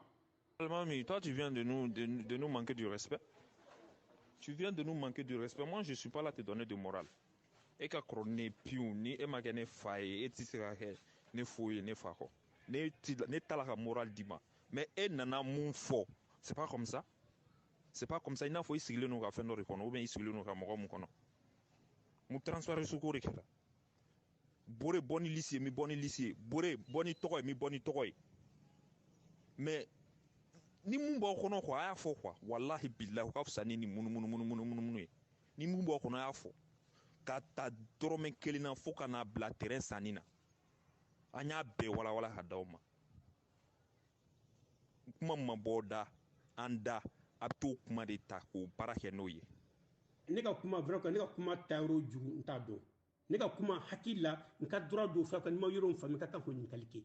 Mami, toi tu viens de nous manquer du respect. Tu viens de nous manquer du respect. Moi je suis pas là à te donner de morale. Et qu'à croner piou ni et ma gane faille et tissera ne fouille ne fako. Ne talaka morale dima. Mais et nana mon faux. C'est pas comme ça. C'est pas comme ça. Il n'a faut essayer nous faire nos reconnaître ou bien essayer nous faire mon kono. Mu transférer sous cours kela. Bore boni lycée mi boni lycée. Bore boni tokoy mi boni tokoy. Mais ni mun ba kono ko aya fo quoi. Wallahi billahi ka fsani ni munu. Ni mun ba kono aya fo. Ka ta dorome kelina fo kana bla terrain sanina. Anya be wala hadawma. Kuma maboda anda abto kuma de ta ko barake noye. Ne ka kuma vraiment ne ka kuma tayro jugu nta do. Ne ka kuma hakila nka droit do fa kan ma yoro fami ka ko ni kalike.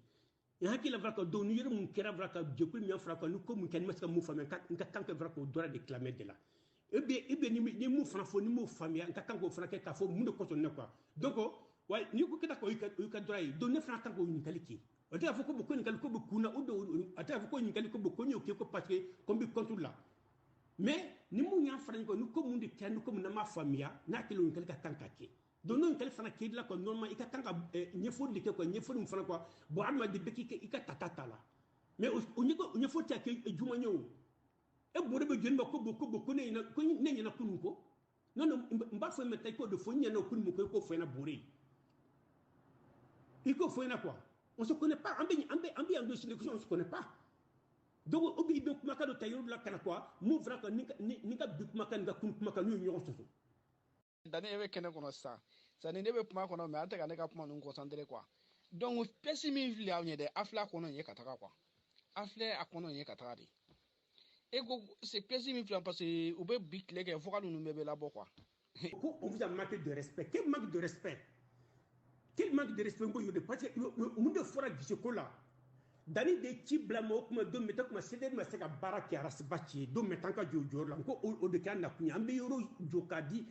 Ya hakila vraiment do ni yoro mun kera vraiment je peux mi fra ko ko mun kan maska mu fami nka tanke vraiment droit de clamer de la. Ebe ni mu fana fo ni mu fami nka tanko fana ka fo mun de ko ne quoi. Donc ouais ni ko kita ko ka droit do ne fana tanko ni kalike. Ata fo ko ko ni kalike ko kuna o do ata fo ko ni kalike ko ni o ke ko parce que comme contre là. Mais ni mu nya fana ko ni ko mun de kan ko mun na ma famia na ke lo ni kalika tankake. Donc non quel fana qui là quoi normalement il tanga nyefo de quoi nyefo mu fana quoi bo alma de beki ika tatata là mais o nyefo ta ke juma nyo e bo de be jeun ko ne na kunu ko non mba fo metay ko de fo nya na kunu ko fo na bouré il ko fo na quoi on se connaît pas ambi en dossier on se connaît pas donc obi be kuma ka do tayo la kana quoi mu vra ko ni ka bi kuma kan ga kuma kan ñu soso dani ebe kene kono sa sani ne be kuma kono me ante ka ne ka kuma nun concentré quoi donc pesimi vli awne de afla kono ye kataka quoi afle akono ye kataka de ego c'est pesimi vli parce que ube big lege vocal nous mebe là quoi on vous a manqué de respect quel manque de respect ngo yode parce que on de fora giseko là dani de ci blamo kuma do meta kuma sede ma seka baraki aras bachi do meta ka jojo la ko o de kan na kunya ambe yoro jokadi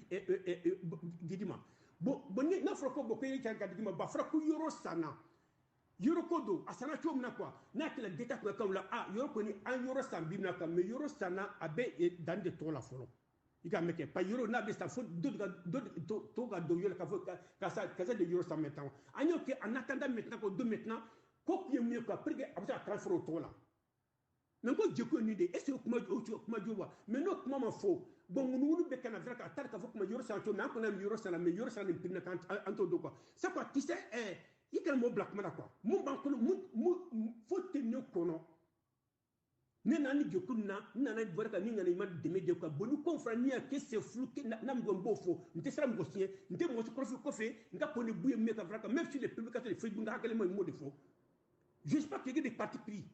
gidima bo ne na frako bo ko yi kan gidima ba frako yoro sana yoro kodo asana chom na kwa na kila data ko ka la yoro ko ni an yoro san bimna ka me yoro sana abe dan de to la folo iga meke pa yoro na be sta fo do ga do yoro ka sa de yoro san maintenant anyo ke en attendant maintenant ko do maintenant ko mieux quoi après après transfert au tola mais ko je ko ni de est-ce que kuma jowa mais non kuma ma fo bon nous be kana vrai ka tar ka fokuma yoro sa to mais on a yoro sa mais yoro sa ne pinna kan anto do quoi c'est quoi tu sais il quel mot black mala quoi mon banko mu faut tenir kono ne nani jokunna nana dwara ka ninga ni ma deme de quoi bonu confrania que c'est flou que na mgo mbofo nte sera mgo sien nte mo ko fi ko fe nga pone buye me ka vrai même si les publications de Facebook nga hakele mo de faux je sais pas qu'il y a des partis pris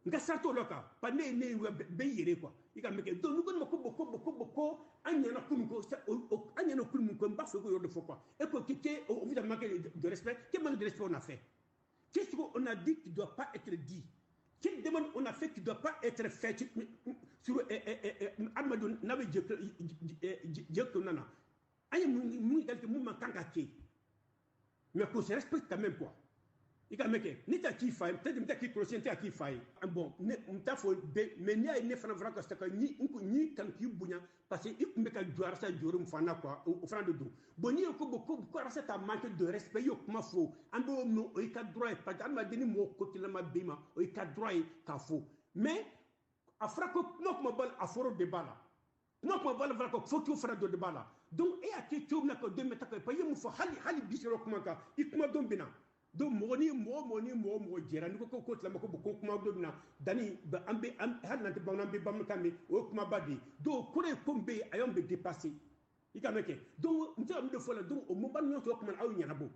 nga sarto loka pa ne be yere quoi ika meke do nugo ma ko boko anya na kunu ko anya na kunu ko mba ko yoro de faux quoi et que on vous a manqué de respect quel manque de respect on a fait qu'est-ce qu'on a dit qui doit pas être dit. Quelle demande on a fait qui ne doit pas être faite sur Amadou Nabe Djekonana. Aïe, mais qu'on se respecte quand même quoi. Il a dit, ni ta qui faille, peut-être que tu as qui faille. Bon, n'ta faut mais ni a une fana vraie parce que ni quand tu bouillant parce que il me ka jouer ça jouer me fana quoi au front de dos. Bon ni ko beaucoup ça t'a manqué de respect yo comment faut. Ando no o ka droit pas dans ma deni mo côté la ma bima o ka droit ka faux. Mais a frako non ma balle a foro de bala. Non ma balle vraie faut tu faire de bala. Donc et à qui tu na ko de mettre ka payer mu fo hali bisiro comment ka ikuma don bina. Donc moni jera ni ko la mako ko kuma do na dani ba ambe har na ba nambe bam kambe o kuma badi do kure kombe ayom be dépasser ikameke donc nta am de fola donc o mo ban nyoto kuma aw nyana bo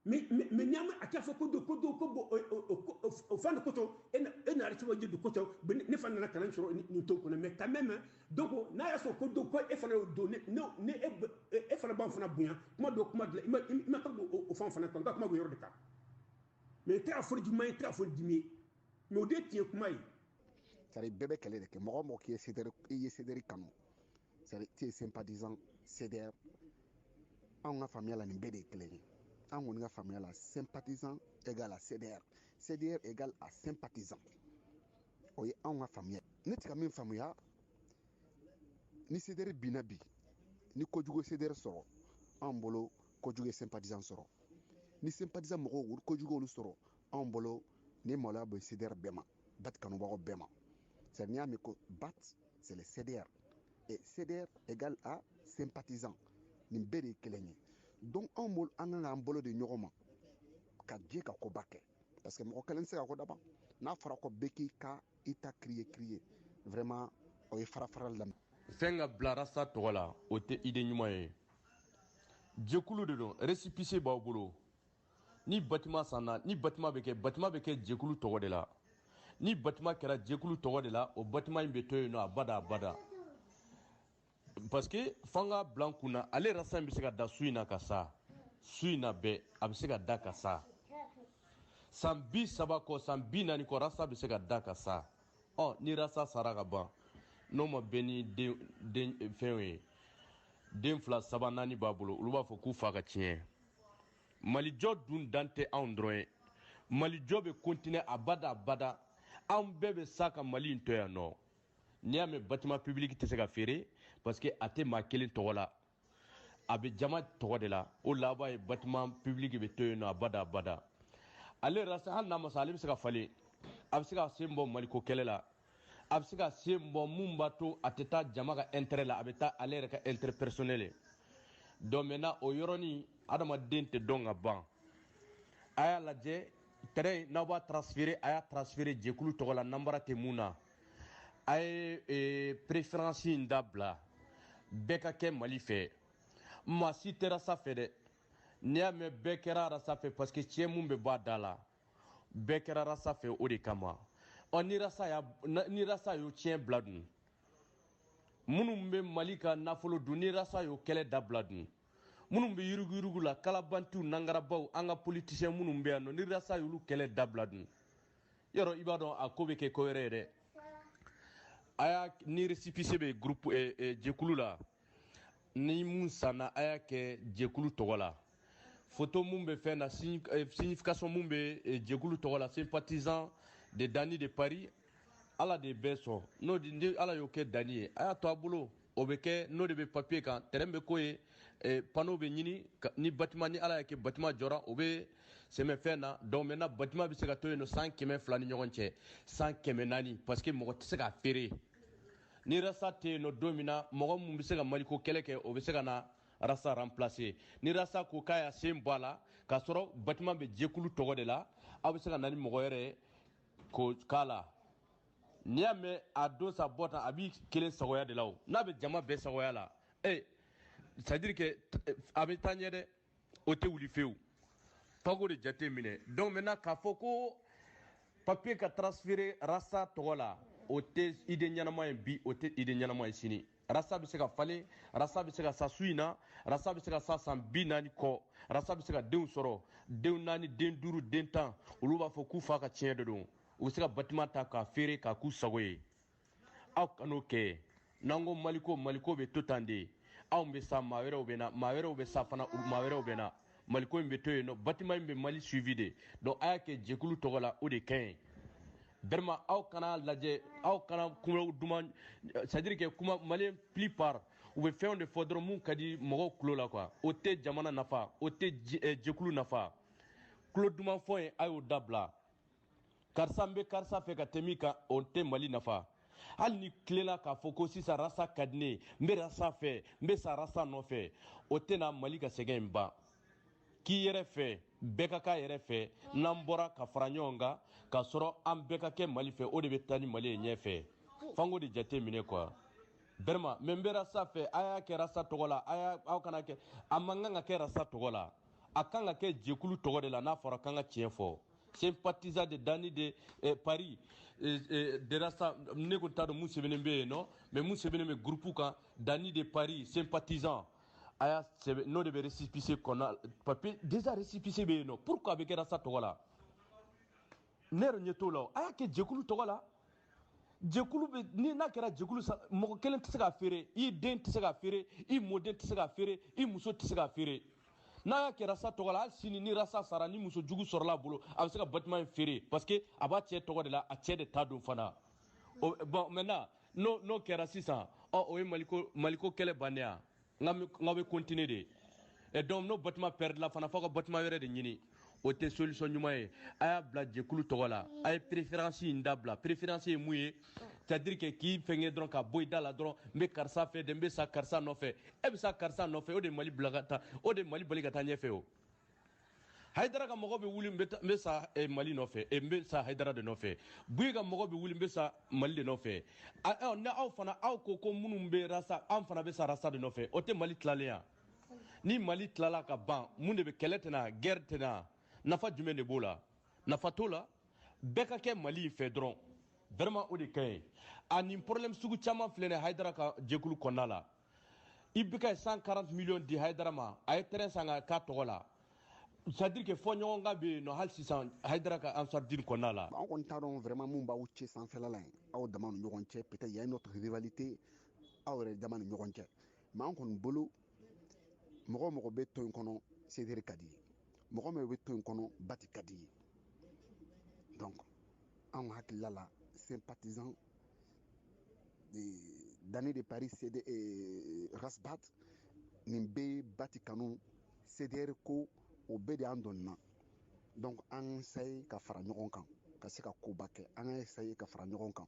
mais nyama akafa ko bo o fan ko to en arti waje do ko to ne fan na kan chiro ni to ko mais quand même donc na ya so ko do ko e fana do ne e fana ban fana bunya kuma do kuma ma ko o fan fana ko kuma go yoro de ka mais très fort du mai très fort du mai mais au déti kuma yi c'est bébé kele de que mo qui est cédéri kanu c'est sympathisant CDR on a famille la ni bébé kele on a famille la sympathisant égal à CDR CDR égal à sympathisant oye on a famille ne tika min famille ni CDR binabi ni ko jugo CDR soro en bolo ko jugo sympathisant soro ni sympathisant mo ko jugo lu soro en bolo ni mola be CDR bema bat kanu ba bema c'est ni ami ko bat c'est le CDR et CDR égal à sympathisant ni bere kelenye donc en bolo en bolo de nyoma ka je ka ko bakke parce que mo kelen se ka ko daba na fara ko beki ka ita crier vraiment o e fara lam fenga blara sa tola o te ide nyuma ye jekulu de don récépissé ba bolo ni bâtiment sana ni bâtiment be ke jekulu togo de la ni bâtiment kera jekulu togo de la o bâtiment be to no abada parce que fanga blankuna ale rasa be se ka da suina kasa suina be abse ka da kasa sambi sabako sambi nani ko rasa be se ka da kasa oh ni rasa saraka ban no ma beni den fenwe den fla sabanani babulo ulu ba fo ku fa ka tiɲɛ malijɔ dun dante anw dɔrɔn ye malijɔ bɛ continuer abada anw bɛɛ bɛ sa ka mali in to yan nɔ n'i y'a mɛn bâtiment public tɛ se ka feere parce que a tɛ maa kelen tɔgɔ la a bɛ jama tɔgɔ de la o la a b'a ye bâtiment public bɛ to yen nɔ abada ale rasa hali n'a ma sa ale bɛ se ka falen a bɛ se ka sen bɔ maliko kɛlɛ la a bɛ se ka sen bɔ mun b'a to a tɛ taa jama ka intérêt la a bɛ taa ale yɛrɛ ka intérêt personnel ye donc maintenant o yɔrɔnin adamaden tɛ dɔn ka ban a y'a lajɛ terrain n'aw b'a transférer a y'a transférer jɛkulu tɔgɔ la nanbara tɛ mun na a ye préférence in dabila bɛɛ ka kɛ mali fɛ maa si tɛ rasa fɛ dɛ n'i y'a mɛn bɛɛ kɛra rasa fɛ parce que tiɲɛ mun bɛ bɔ a da la bɛɛ kɛra rasa fɛ o de kama ni rasa y'o tiɲɛ bila dun minnu bɛ mali ka nafolo dun ni rasa y'o kɛlɛ dabila dun minnu bɛ yuruguyurugu la kalabantiw nangarabaw an ka politisiyɛn minnu bɛ yan nɔ ni rasa y'olu kɛlɛ dabila dun yɔrɔ i b'a dɔn a ko bɛ kɛ ko wɛrɛ ye dɛ a y'a ni récépissé bɛ groupe jɛkulu la ni mun sanna a y'a kɛ jɛkulu tɔgɔ la photo mun bɛ fɛn na signification mun bɛ jɛkulu tɔgɔ la sympathisant de Dani de Paris ala de bɛɛ sɔn n'o ni ala y'o kɛ Dani ye a y'a to a bolo o bɛ kɛ n'o de bɛ papier kan terrain bɛ k'o ye panneau bɛ ɲini ni bâtiment ni ala y'a kɛ bâtiment jɔra o bɛ sɛmɛ fɛn na donc maintenant bâtiment bɛ se ka to yen nɔ 100 200 ni ɲɔgɔn cɛ 100 400 parce que mɔgɔ tɛ se k'a feere ni rasa tɛ yen nɔ don min na mɔgɔ mun bɛ se ka maliko kɛlɛ kɛ o bɛ se ka na rasa remplacer ni rasa ko k'a y'a sen bɔ a la k'a sɔrɔ bâtiment bɛ jɛkulu tɔgɔ de la aw bɛ se ka na ni mɔgɔ yɛrɛ ye k'o k'a la n'i y'a mɛn a don sa bɔ tan a b'i kelen sagoya de la o n'a bɛ jama bɛɛ sagoya la c'est à dire que a bɛ taa ɲɛ dɛ o tɛ wuli fewu f'aw de jate minɛ donc maintenant k'a fɔ ko papier ka transférer rasa tɔgɔ la o tɛ idée ɲɛnama ye bi o tɛ idée ɲɛnama ye sini rasa bɛ se ka falen rasa bɛ se ka sa su in na rasa bɛ se ka sa san 40 kɔ rasa bɛ se ka denw sɔrɔ denw 4 den 5 den 10 olu b'a fɔ k'u fa ka tiɲɛ de don u bɛ se ka bâtiment ta k'a feere k'a k'u sago ye aw kan'o kɛ n'an ko maliko bɛ to tan de anw bɛ sa maa wɛrɛw bɛ na maa wɛrɛw bɛ sa fana maa wɛrɛw bɛ na maliko in bɛ to yen nɔ bâtiment in bɛ Mali suivi de donc a y'a kɛ jɛkulu tɔgɔ la o de ka ɲi vraiment aw kana lajɛ aw kana kuma duman c'est à dire que kuma malien plupart u bɛ fɛnw de fɔ dɔrɔn mun ka di mɔgɔw tulo la quoi o tɛ jamana nafa o tɛ jɛkulu nafa tulo duman fɔ yen a y'o dabila karisa n bɛ karisa fɛ ka tɛmɛ i kan o tɛ Mali nafa hali ni tilela k'a fɔ ko sisan rasa ka di ne ye n bɛ rasa fɛ n bɛ sa rasa nɔfɛ o tɛ na Mali ka sɛgɛn in ban k'i yɛrɛ fɛ bɛɛ ka k'a yɛrɛ fɛ n'an bɔra ka fara ɲɔgɔn kan k'a sɔrɔ an bɛɛ ka kɛ Mali fɛ o de bɛ taa ni Mali ye ɲɛfɛ f'an de jate minɛ quoi vraiment mais n bɛ rasa fɛ a y'a kɛ rasa tɔgɔ la aw kana kɛ a man kan ka kɛ rasa tɔgɔ la a kan ka kɛ jɛkulu tɔgɔ de la n'a fɔra k'an ka tiɲɛ fɔ sympathisant de Dani de Paris de rasa ne ko t'a dɔn mun sɛbɛnnen bɛ yen nɔ mais mun sɛbɛnnen bɛ groupe kan Dani de Paris sympathisant a y'a sɛbɛn n'o de bɛ récépissé kɔnɔ papier déjà récépissé bɛ yen nɔ pourquoi a bɛ kɛ rasa tɔgɔ la ne yɛrɛ ɲɛ t'o la a y'a kɛ jɛkulu tɔgɔ la jɛkulu bɛ ni n'a kɛra jɛkulu sa mɔgɔ kelen tɛ se k'a feere i den tɛ se k'a feere i mɔden tɛ se k'a feere i muso tɛ se k'a feere n'a y'a kɛ rasa tɔgɔ la hali sini ni rasa sara ni muso jugu sɔrɔla a bolo a bɛ se ka bâtiment in feere parce que a b'a cɛ tɔgɔ de la a cɛ de t'a don fana bon maintenant n'o kɛra sisan o ye maliko kɛlɛ bannen ya n bɛ continuer de et donc n'o bâtiment perdre la fana f'aw ka bâtiment wɛrɛ de ɲini o tɛ solution ɲuman ye a y'a bila jɛkulu tɔgɔ la a ye préférence in dabila préférence ye mun ye c'est à dire que k'i fɛngɛ dɔrɔn ka bɔ i da la dɔrɔn n bɛ karisa fɛ de n bɛ sa karisa nɔfɛ e bɛ sa karisa nɔfɛ o de Mali bila ka taa o de Mali bali ka taa ɲɛfɛ o Haidara ka mɔgɔ bɛ wuli n bɛ sa Mali nɔfɛ n bɛ sa Haidara de nɔfɛ Buyi ka mɔgɔ bɛ wuli n bɛ sa Mali de nɔfɛ ni aw fana aw ko minnu bɛ rasa an fana bɛ sa rasa de nɔfɛ o tɛ Mali tilalen ya ni Mali tilala ka ban mun de bɛ kɛlɛ tɛna guerre tɛna nafa jumɛn de b'o la nafa t'o la bɛɛ ka kɛ Mali in fɛ dɔrɔn vraiment o de ka ɲi a nin problème sugu caman filɛ nin Haidara ka jɛkulu kɔnɔna la i bɛ ka 140 millions di Haidara ma a ye terrain san k'a tɔgɔ la c'est à dire que fɔ ɲɔgɔn kan bɛ yen nɔ hali sisan Haidara ka Ansar-Dine kɔnɔna la an kɔni t'a dɔn vraiment mun b'aw cɛ sanfɛla la yen aw dama ni ɲɔgɔn cɛ peut-être il y a une autre rivalité aw yɛrɛ dama ni ɲɔgɔn cɛ mais an kɔni bolo mɔgɔ o mɔgɔ bɛ tɔn in kɔnɔ Sederi ka di ye mɔgɔ min bɛ tɔn in kɔnɔ Bati ka di ye donc an hakilila la sympathisant Dani de Paris Rasbat nin bɛɛ Bati kanu Sederi ko o bɛɛ de y'an dɔnna donc an essaye ka fara ɲɔgɔn kan ka se ka koba kɛ an ka essaye ka fara ɲɔgɔn kan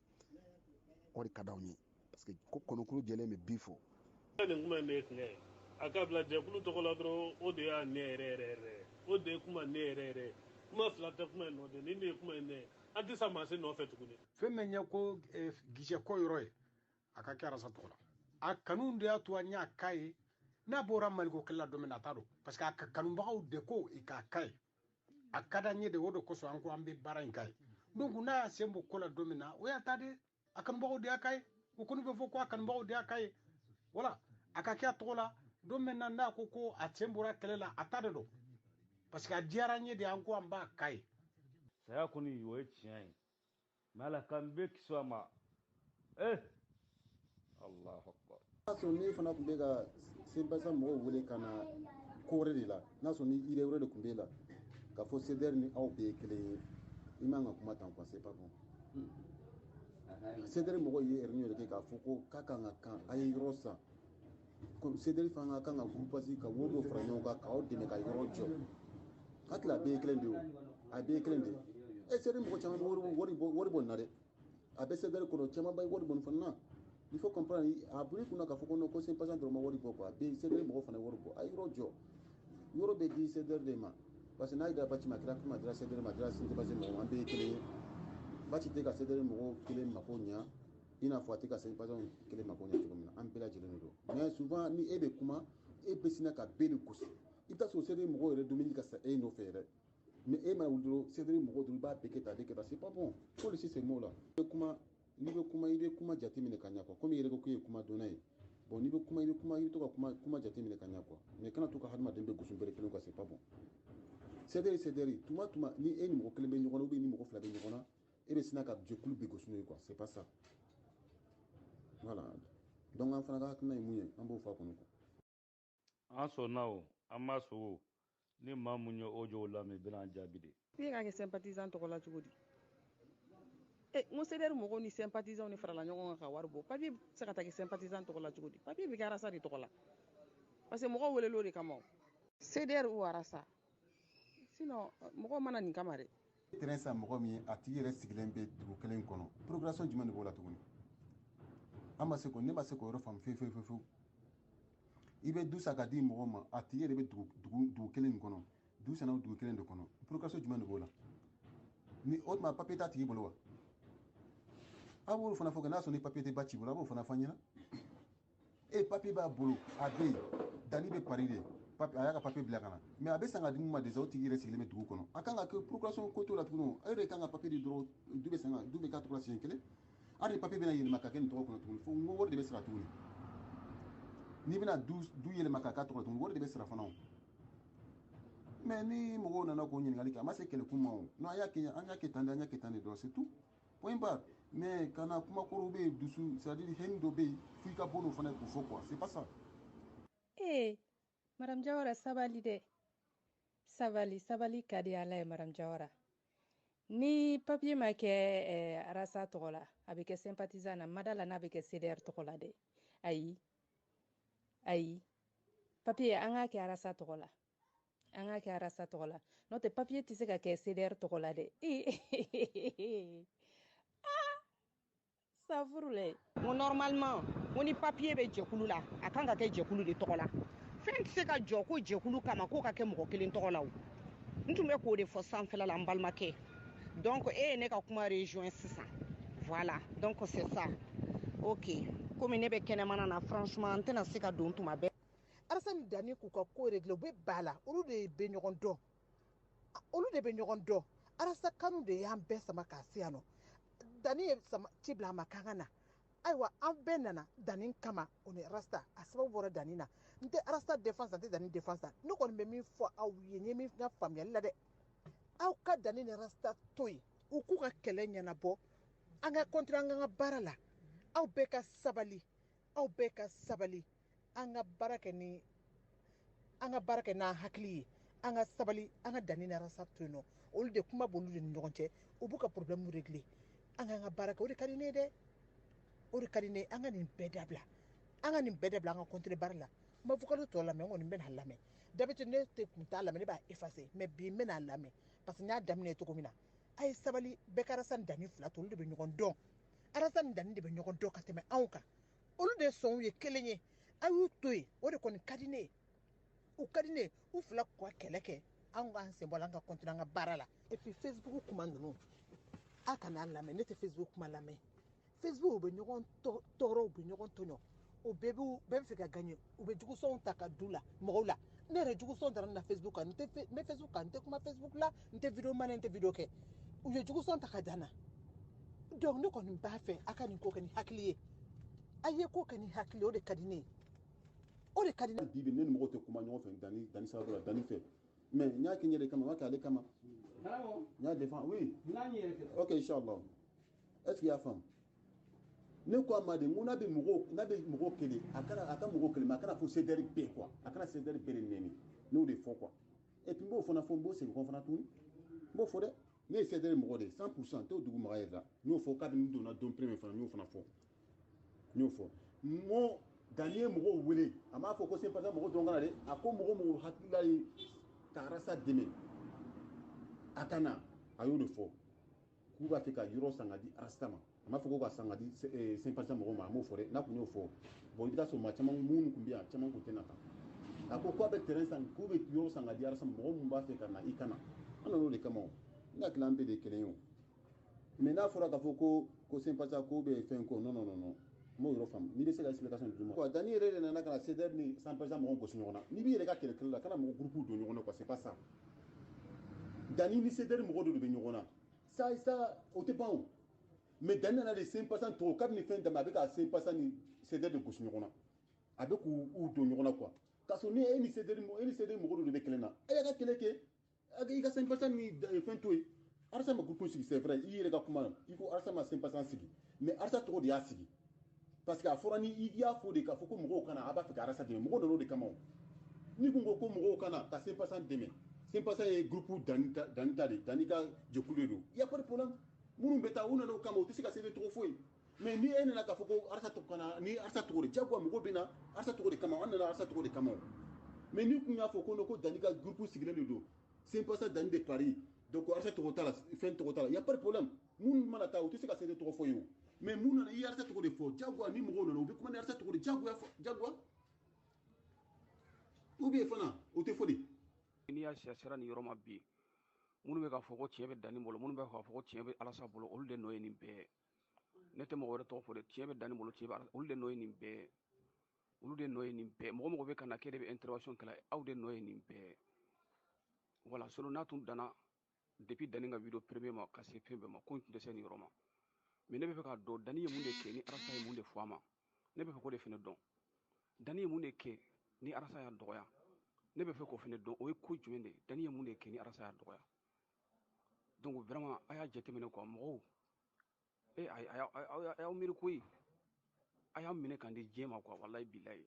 o de ka d'anw ye parce que ko kɔnɔkulu jɛlen bɛ bi fɔ nin kuma in de ye tiɲɛ ye a ka bila jɛkulu tɔgɔ la dɔrɔn o de y'a ne yɛrɛ yɛrɛ o de ye kuma ne yɛrɛ yɛrɛ kuma fila tɛ kuma in nɔ de nin de ye kuma in ne an tɛ sa maa si nɔfɛ tuguni fɛn min ɲɛ ko gisɛko yɔrɔ ye a ka kɛ rasa tɔgɔ la a kanu de y'a to an y'a k'a ye n'a bɔra maliko kɛlɛ la don min na a t'a dɔn parce que a kanubagaw de ko i k'a k'a ye a ka d'an ye de o de kosɔn an ko an bɛ baara in k'a ye donc n'a y'a sen bɔ ko la don min na o y'a ta de a kanubagaw de y'a k'a ye o kɔni bɛ fɔ ko a kanubagaw de y'a k'a ye voilà a ka kɛ a tɔgɔ la don min na n'a ko a sen bɔra kɛlɛ la a ta de don parce que a diyara an ye de an ko an b'a k'a ye saya kɔni o ye tiɲɛ ye mais ala k'an bɛɛ kisi a ma Allahu akbar n'a sɔrɔ ne fana tun bɛ ka sympathisant mɔgɔw wele ka na ko wɛrɛ de la n'a sɔrɔ ni idée wɛrɛ de tun b'e la k'a fɔ Sederi ni aw bɛɛ ye kelen ye i man ka kuma tan quoi c'est pas bon Sederi mɔgɔw ye réunion de kɛ k'a fɔ ko k'a kan ka kan a ye yɔrɔ san Sederi fana kan ka groupasi ka wari dɔ fara ɲɔgɔn kan k'aw dɛmɛ ka yɔrɔ jɔ hakili a bɛɛ ye kelen de o a bɛɛ ye kelen de Sederi mɔgɔ caman bɛ wari bɔ nin na dɛ a bɛ Sederi kɔnɔ caman ba ye wari bɔ nin fana na il faut comprendre a buri kuna ka fɔ ko sympathisant dɔrɔn ma wari bɔ quoi be cdr mɔgɔ fana wari bɔ a yɔrɔ jɔ yɔrɔ bɛ di cdr de ma parce que n'a yira baci ma kira kuma dira cdr ma dira sympathisant mɔgɔ an bɛɛ ye kelen ye baci tɛ ka cdr mɔgɔ kelen mako ɲa i n'a fɔ a tɛ ka sympathisant kelen mako ɲa cogo min na an bɛɛ lajɛlen de don mais souvent ni e bɛ kuma e bɛ sina ka bɛɛ de gosi i bɛ taa sɔrɔ cdr mɔgɔw yɛrɛ dumuni ka sa e nɔfɛ yɛrɛ mais e ma wuli dɔrɔn cdr mɔgɔw dɔrɔn i b'a bɛɛ kɛ tan a bɛɛ kɛ tan c'est pas bon faut laisser ces mots là n'i bɛ kuma i bɛ kuma jateminɛ ka ɲa quoi comme i yɛrɛ ko k'e ye kuma dɔnna ye bon n'i bɛ kuma i bɛ to ka kuma jateminɛ ka ɲa quoi mais kana to ka hadamaden bɛɛ gosi bɛrɛ kelen quoi c'est pas bon cdr tuma ni e ni mɔgɔ kelen bɛ ɲɔgɔn na ou bien ni mɔgɔ fila bɛ ɲɔgɔn na e bɛ sina ka jɛkulu bɛɛ gosi n'o ye quoi c'est pas ça voilà donc an fana ka hakilina ye mun ye an b'o fɔ a kɔnɔ quoi an sɔnna o an ma sɔn o ni maa mun ye o jɔw lamɛn i bɛna an jaabi de i ka kɛ sympathisant tɔgɔ la cogo di n ko cdr mɔgɔw ni sympathisant ni farala ɲɔgɔn kan ka wari bɔ papier bɛ se ka taa kɛ sympathisant tɔgɔ la cogo di papier bɛ kɛ arasa de tɔgɔ la parce que mɔgɔw welelo de kama o cdr ou arasa sinon mɔgɔw mana nin kama dɛ terrain san mɔgɔ min ye a tigi yɛrɛ sigilen bɛ dugu kelen kɔnɔ progression jumɛn de b'o la tuguni an ma se ko ne ma se k'o yɔrɔ faamu fewu i bɛ du san ka di mɔgɔ ma a tigi yɛrɛ bɛ dugu kelen in kɔnɔ du sanna o dugu kelen de kɔnɔ progression jumɛn de b'o la ni o tuma papier t'a tigi bolo wa a b'o fana fɔ kɛ n'a sɔrɔ ni papier tɛ ba ci bolo a b'o fana fɔ an ɲɛna e papier b'a bolo a bɛ yen dani bɛ pari de a y'a ka papier bila ka na mais a bɛ san ka di mun ma déjà o tigi yɛrɛ sigilen bɛ dugu kɔnɔ a kan ka kɛ procuration ko t'o la tuguni e yɛrɛ kan ka papier di dɔrɔn du bɛ k'a tɔgɔ la siɲɛ kelen hali ni papier bɛna yɛlɛma ka kɛ nin tɔgɔ kɔnɔ tuguni fo n ko wari de bɛ sara tuguni n'i bɛna du yɛlɛma ka k'a tɔgɔ la tuguni wari de bɛ sara fana o mais ni mɔgɔw nana k'o ɲininkali kɛ a ma se kɛlɛkun ma o non an y'a kɛ tan de dɔrɔn c'est tout point barre mais kana kuma kɔrɔw bɛ yen dusu c'est à dire hɛni dɔ bɛ yen f'i ka bɔ n'o fana ye k'o fɔ quoi c'est pas ça. Madame Jawara sabali dɛ sabali ka di ala ye Madame Jawara ni papier ma kɛ arasa tɔgɔ la a bɛ kɛ sympathisant na madala n'a bɛ kɛ cdr tɔgɔ la dɛ ayi papier an k'a kɛ arasa tɔgɔ la n'o tɛ papier tɛ se ka kɛ cdr tɔgɔ la dɛ safurule mo normalement mo ni papier bɛ jɛkulu la a kan ka kɛ jɛkulu de tɔgɔ la fɛn tɛ se ka jɔ ko jɛkulu kama ko ka kɛ mɔgɔ kelen tɔgɔ la o n tun bɛ k'o de fɔ sanfɛla la n balimakɛ donc e ye ne ka kuma rejoint sisan voilà donc c'est ça ok komi ne bɛ kɛnɛmana na franchement n tɛna se ka don tuma bɛɛ arasa ni dani k'u ka ko régler u bɛ ba la olu de bɛ ɲɔgɔn dɔn arasa kanu de y'an bɛɛ sama k'a se yan nɔ dani ye ci bila a ma k'an ka na ayiwa an bɛɛ nana dani kama o ni arasa a sababu bɔra dani na n tɛ arasa défense n tɛ dani défense ne kɔni bɛ min fɔ aw ye n ye min ka faamuyali la dɛ aw ka dani ni arasa to yen u k'u ka kɛlɛ ɲɛnabɔ an ka continuer an ka baara la aw bɛɛ ka sabali an ka baara kɛ n'an hakili ye an ka sabali an ka dani ni arasa to yen nɔ olu de kuma b'olu de ni ɲɔgɔn cɛ u b'u ka problème régler an k'an ka baara kɛ o de ka di ne ye dɛ o de ka di ne ye an ka nin bɛɛ dabila an ka continuer baara la n ma vocal tɔ lamɛn n kɔni n bɛna lamɛn d'habitude ne kun t'a lamɛn ne b'a effacer mais bi n bɛna lamɛn parce que n y'a daminɛ cogo min na a ye sabali bɛɛ ka arasa ni dani fila to olu de bɛ ɲɔgɔn dɔn arasa ni dani de bɛ ɲɔgɔn dɔn ka tɛmɛ anw kan olu de sɔnw ye kelen ye a y'u to yen o de kɔni ka di ne ye u fila k'u ka kɛlɛ kɛ an k'an sen bɔ an ka continuer an ka baara la et puis Facebook kuma ninnu a kana lamɛn ne tɛ Facebook kuma lamɛn Facebook u bɛ ɲɔgɔn tɔɔrɔ u bɛ ɲɔgɔn tɔɲɔ o bɛɛ bɛ fɛ ka gagner u bɛ jugusɔnw ta ka du la mɔgɔw la ne yɛrɛ jugusɔn dara na Facebook kan n bɛ Facebook kan n tɛ kuma Facebook la n tɛ vidéo mana n tɛ vidéo kɛ u ye jugusɔn ta ka dan na donc ne kɔni b'a fɛ a ka nin ko kɛ ni hakili ye a ye ko kɛ ni hakili o de ka di ne ye o de ka di ne ye. Bibi ne ni mɔgɔw tɛ kuma ɲɔgɔn fɛ dani sababu la dani fɛ mais n y'a kɛ n yɛrɛ kama n y'a kɛ ale kama n y'a défend oui ok inchallah est ce qu'il y'a faamu ne ko a ma de n ko n'a bɛ mɔgɔw kelen a ka mɔgɔw kelen mais a kana fɔ cdr bɛɛ quoi a kana cdr bɛɛ de nɛni n'o de fɔ quoi et puis n b'o fana fɔ n b'o segin kɔ fana tuguni n b'o fɔ dɛ ne ye cdr mɔgɔ de 100% n t'o dugu maga yɛrɛ la n y'o fɔ kabini n donna don premier fana n y'o fana fɔ n y'o fɔ n ko dani ye mɔgɔw wele a m'a fɔ ko sympathisant mɔgɔ dɔrɔn kana dɛ a ko mɔgɔ hakilila ye ka arasa dɛmɛ a ka na a y'o de fɔ k'u b'a fɛ ka yɔrɔ san ka di arasa ma ma fɔ ko ka sanga di sympathisant mɔgɔw ma a m'o fɔ dɛ n'a kun y'o fɔ bon i bɛ taa sɔrɔ maa caman minnu kun bɛ yan caman kun tɛ na kan a ko k'a bɛ terrain san k'u bɛ yɔrɔ san ka di arasa mɔgɔ mun b'a fɛ ka na i kana an nan'o de kama o n hakili an bɛɛ de ye kelen ye o mais n'a fɔra k'a fɔ ko sympathisant ko bɛ fɛn ko non n m'o yɔrɔ faamu n'i bɛ se ka explication di ma Dani yɛrɛ de nana ka na CDR ni sympathisant mɔgɔw gosi ɲɔgɔn na n'i b'i yɛrɛ ka kɛlɛ la kana mɔgɔ groupe don ɲɔgɔn na quoi c'est pas ça Dani ni CDR mɔgɔw de bɛ ɲɔgɔn na ça o tɛ ban o mais Dani nana de sympathisant tɔgɔ kabini fɛn dama a bɛ ka sympathisant ni CDR de gosi ɲɔgɔn na a bɛ k'u don ɲɔgɔn na quoi k'a sɔrɔ ni e ni CDR mɔgɔw de bɛ kɛlɛ na e y'a ka kɛlɛ kɛ i ka sympathisant ni fɛn to yen Arasa ma groupe sigi c'est vrai i yɛrɛ ka kuma i ko Arasa ma sympathisant sigi mais Arasa tɔgɔ de y'a sigi parce que a fɔra ni i y'a fɔ de k'a fɔ ko mɔgɔw kana a b'a fɛ ka Arasa dɛmɛ mɔgɔw nan'o de kama o ni kun ko ko mɔgɔw kana ka sympathisant dɛmɛ sympathisant ye groupe Dani ta de Dani ka jɛkulu de don y a pas de problème minnu bɛ taa u nan'o kama u tɛ se ka CDR tɔgɔ foyi mais ni e nana k'a fɔ ko Arasa tɔgɔ kana ni Arasa tɔgɔ de jagoya mɔgɔw bɛ na Arasa tɔgɔ de kama an nana Arasa tɔgɔ de kama o mais ni kun y'a fɔ ko Dani ka groupe sigilen de don sympathisant Dani de Paris donc Arasa tɔgɔ t'a la fɛn tɔgɔ t'a la y a pas de problème minnu mana taa u tɛ se ka CDR tɔgɔ foyi o mais mun nana i Arasa tɔgɔ de fɔ jagoya ni mɔgɔw nana u bɛ kuma ni Arasa tɔgɔ de jagoya ou bien fana o tɛ fɔ de n'i y'a sira nin yɔrɔ ma bi minnu bɛ k'a fɔ ko tiɲɛ bɛ Dani bolo minnu bɛ k'a fɔ ko tiɲɛ bɛ Arasa bolo olu de nɔ ye nin bɛɛ ne tɛ mɔgɔ wɛrɛ tɔgɔ fɔ dɛ tiɲɛ bɛ Dani bolo tiɲɛ bɛ Arasa olu de nɔ ye nin bɛɛ olu de nɔ ye nin bɛɛ mɔgɔ bɛ ka na k'e de bɛ intervention kɛla aw de nɔ ye nin bɛɛ voilà sinon n'a tun danna depuis Dani ka vidéo premier ma ka se fɛn bɛɛ ma ko n tun tɛ se nin yɔrɔ ma mais ne bɛ fɛ k'a dɔn Dani ye mun de kɛ ni Arasa ye mun de fɔ a ma ne bɛ fɛ k'o de fana dɔn Dani ye mun de kɛ ni Arasa y'a dɔgɔya ne bɛ fɛ k'o fana dɔn o ye ko jumɛn de ye Dani ye mun de kɛ ni Arasa y'a dɔgɔya donc vraiment a y'a jateminɛ quoi mɔgɔw a y'aw miiri koyi a y'aw minɛ k'an di diɲɛ ma quoi walayi bilayi